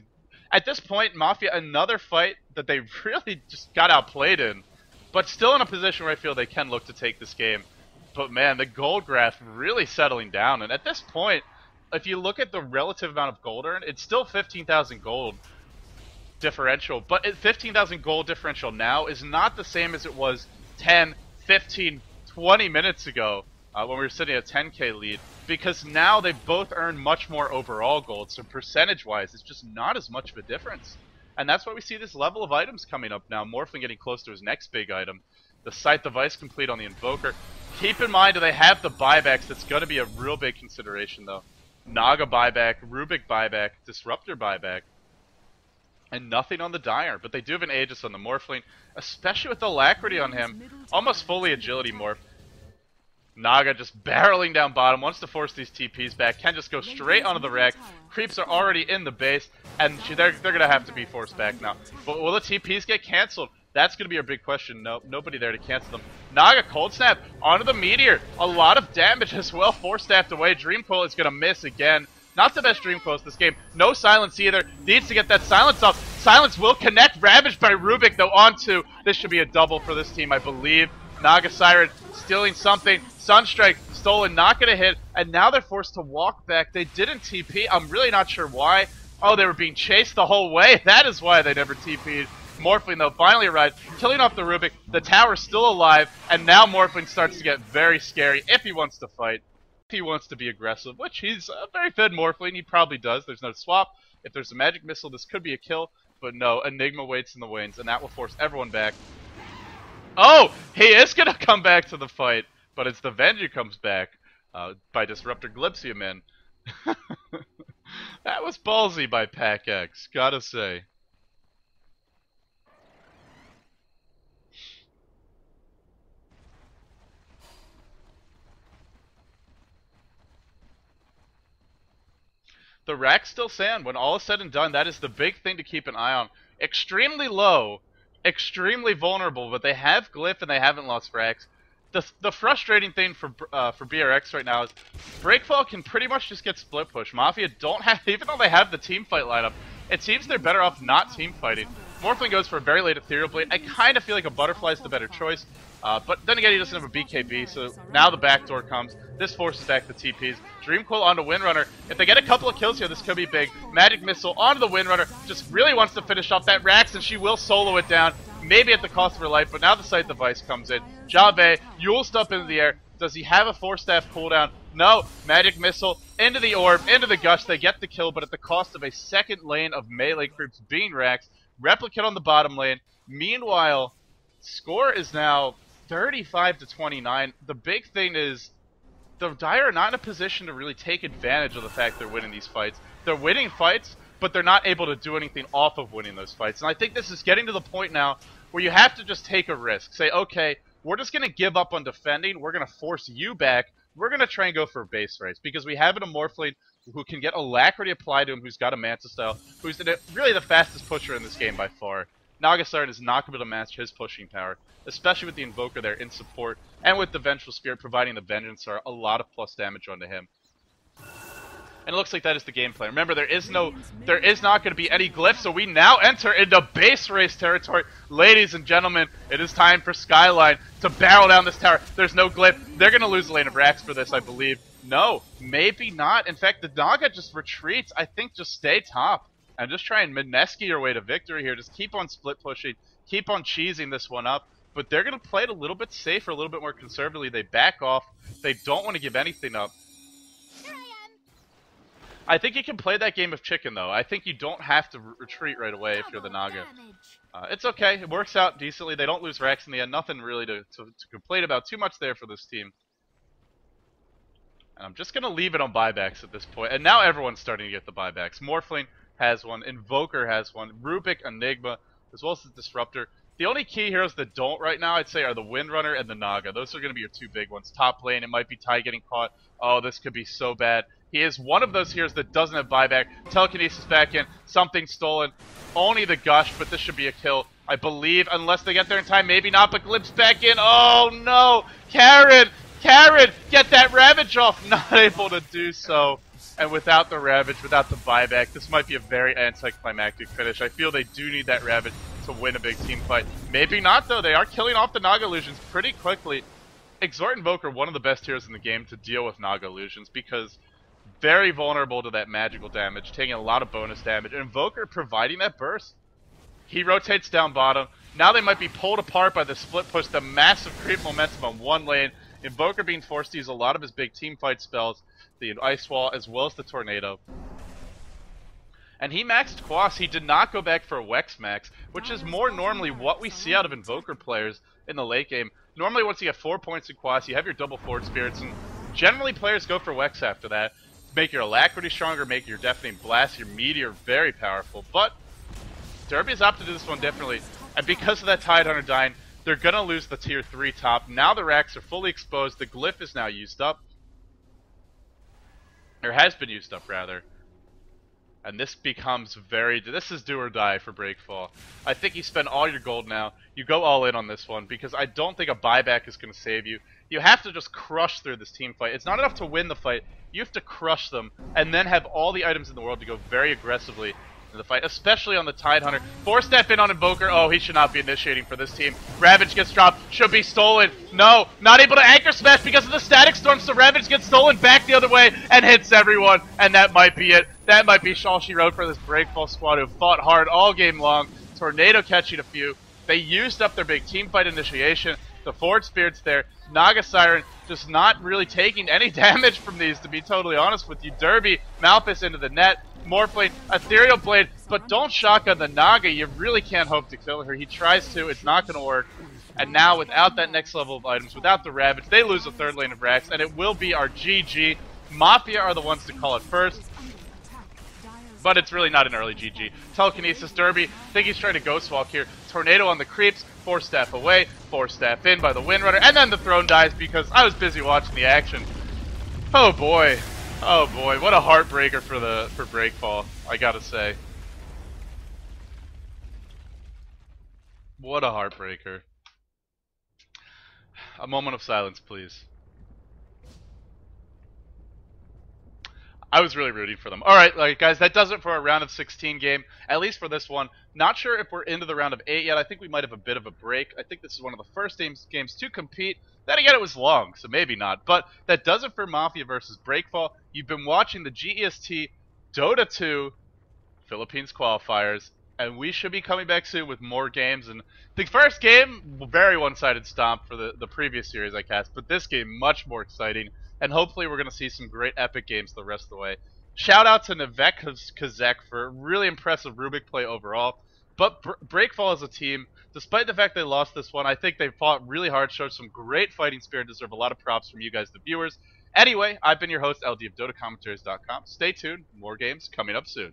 at this point, Mafia, another fight that they really just got outplayed in, but still in a position where I feel they can look to take this game. But man, the gold graph really settling down, and at this point, if you look at the relative amount of gold earned, it's still 15,000 gold differential, but 15,000 gold differential now is not the same as it was 10, 15, 20 minutes ago when we were sitting at a 10k lead, because now they both earn much more overall gold, so percentage-wise, it's just not as much of a difference. And that's why we see this level of items coming up now, Morphling getting close to his next big item. The Scythe device complete on the Invoker. Keep in mind, do they have the buybacks? That's going to be a real big consideration, though. Naga buyback, Rubik buyback, Disruptor buyback, and nothing on the Dire. But they do have an Aegis on the Morphling, especially with the Alacrity on him. Almost fully agility morph. Naga just barreling down bottom, wants to force these TPs back, can just go straight onto the wreck. Creeps are already in the base, and they're going to have to be forced back now. But will the TPs get cancelled? That's going to be our big question. Nope, nobody there to cancel them. Naga Cold Snap onto the Meteor. A lot of damage as well. 4-staffed away. Dream Coil is going to miss again. Not the best Dream Coils this game. No Silence either. Needs to get that Silence off. Silence will connect. Ravaged by Rubik, though, onto. This should be a double for this team, I believe. Naga Siren stealing something. Sunstrike stolen, not going to hit. And now they're forced to walk back. They didn't TP. I'm really not sure why. Oh, they were being chased the whole way. That is why they never TP'd. Morphling, though, finally arrives, killing off the Rubik. The tower's still alive, and now Morphling starts to get very scary if he wants to fight. If he wants to be aggressive, which he's a very fed Morphling, he probably does. There's no swap. If there's a magic missile, this could be a kill, but no, Enigma waits in the wings, and that will force everyone back. Oh, he is going to come back to the fight, but it's the Venge who comes back by Disruptor Glipsium in. That was ballsy by PackX, gotta say. The rack's still sand. When all is said and done, that is the big thing to keep an eye on. Extremely low, extremely vulnerable, but they have glyph and they haven't lost racks. The frustrating thing for BRX right now is Breakfall can pretty much just get split push. Mafia don't have, even though they have the team fight lineup, it seems they're better off not team fighting. Morphling goes for a very late Ethereal Blade. I kind of feel like a Butterfly is the better choice. But then again, he doesn't have a BKB, so now the backdoor comes. This forces back the TPs. Dreamcoil onto Windrunner. If they get a couple of kills here, this could be big. Magic Missile onto the Windrunner. Just really wants to finish off that Rax, and she will solo it down. Maybe at the cost of her life, but now the Sight Device comes in. Jabe, Yulst up into the air. Does he have a 4-staff cooldown? No. Magic Missile into the Orb, into the Gush. They get the kill, but at the cost of a second lane of melee creeps being Raxed. Replicate on the bottom lane. Meanwhile, score is now 35-29. The big thing is the Dire are not in a position to really take advantage of the fact they're winning these fights. They're winning fights, but they're not able to do anything off of winning those fights. And I think this is getting to the point now where you have to just take a risk. Say, okay, we're just going to give up on defending. We're going to force you back. We're going to try and go for a base race because we have an Morphling who can get Alacrity applied to him, who's got a Manta style, who's really the fastest pusher in this game by far. Nagasarn is not going to be able to match his pushing power, especially with the Invoker there in support, and with the Vengeful Spirit providing the Vengeance are a lot of plus damage onto him. And it looks like that is the game plan. Remember, there is not going to be any glyph, so we now enter into base race territory. Ladies and gentlemen, it is time for Skyline to barrel down this tower. There's no glyph. They're going to lose a lane of racks for this, I believe. No, maybe not. In fact, the Naga just retreats. I think just stay top and just try and Mineski your way to victory here. Just keep on split pushing, keep on cheesing this one up. But they're going to play it a little bit safer, a little bit more conservatively. They back off. They don't want to give anything up. I think you can play that game of chicken, though. I think you don't have to retreat right away if you're the Naga. It's okay. It works out decently. They don't lose racks in the end. Nothing really to complain about too much there for this team. And I'm just going to leave it on buybacks at this point. And now everyone's starting to get the buybacks. Morphling has one. Invoker has one. Rubik, Enigma, as well as the Disruptor. The only key heroes that don't right now, I'd say, are the Windrunner and the Naga. Those are going to be your two big ones. Top lane, it might be Ty getting caught. Oh, this could be so bad. He is one of those heroes that doesn't have buyback. Telekinesis back in. Something stolen. Only the Gush, but this should be a kill. I believe, unless they get there in time. Maybe not, but Glimpse back in. Oh, no. Karen! Karen! Get that Ravage off! Not able to do so. And without the Ravage, without the buyback, this might be a very anticlimactic finish. I feel they do need that Ravage to win a big team fight. Maybe not, though. They are killing off the Naga Illusions pretty quickly. Exort Invoker, one of the best heroes in the game to deal with Naga Illusions because very vulnerable to that magical damage, taking a lot of bonus damage. Invoker providing that burst. He rotates down bottom. Now they might be pulled apart by the split push, the massive creep momentum on one lane. Invoker being forced to use a lot of his big team fight spells, the Ice Wall as well as the Tornado. And he maxed Quas. He did not go back for a Wex max, which is more normally what we see out of Invoker players in the late game. Normally once you have 4 points in Quas, you have your double forward spirits, and generally players go for Wex after that. Make your Alacrity stronger, make your Deafening Blast, your Meteor very powerful. But Derby has opted to do this one differently, and because of that Tidehunter dying, they're going to lose the tier 3 top. Now the racks are fully exposed. The glyph is now used up. Or has been used up, rather. And this becomes this is do or die for Breakfall. I think you spend all your gold now. You go all in on this one, because I don't think a buyback is going to save you. You have to just crush through this team fight. It's not enough to win the fight. You have to crush them, and then have all the items in the world to go very aggressively in the fight, especially on the Tidehunter. 4-step in on Invoker. Oh, he should not be initiating for this team. Ravage gets dropped. Should be stolen. No, not able to Anchor Smash because of the Static Storm, so Ravage gets stolen back the other way and hits everyone, and that might be it. That might be all she wrote for this Breakfall squad who fought hard all game long. Tornado catching a few. They used up their big team fight initiation. The Forward Spirit's there. Naga Siren just not really taking any damage from these, to be totally honest with you. Derby, Malphus into the net. Morphling, Ethereal Blade, but don't shotgun the Naga. You really can't hope to kill her. He tries to, it's not going to work. And now, without that next level of items, without the Ravage, they lose the third lane of Rax, and it will be our GG. Mafia are the ones to call it first, but it's really not an early GG. Telekinesis, Derby, think he's trying to Ghost Walk here. Tornado on the creeps, 4-staff away, 4-staff in by the Windrunner, and then the throne dies because I was busy watching the action. Oh boy, what a heartbreaker for Breakfall, I gotta say. What a heartbreaker. A moment of silence, please. I was really rooting for them. Alright, guys, that does it for our round of 16 game, at least for this one. Not sure if we're into the round of 8 yet. I think we might have a bit of a break. I think this is one of the first games to compete. Then again, it was long, so maybe not. But that does it for Mafia versus Breakfall. You've been watching the GEST Dota 2 Philippines qualifiers, and we should be coming back soon with more games. And the first game, very one-sided stomp for the previous series I cast, but this game, much more exciting. And hopefully we're going to see some great epic games the rest of the way. Shout out to Nivek Kazek for really impressive Rubik play overall. But Breakfall as a team, despite the fact they lost this one, I think they fought really hard, showed some great fighting spirit, deserve a lot of props from you guys, the viewers. Anyway, I've been your host, ld of dotacommentaries.com. Stay tuned, more games coming up soon.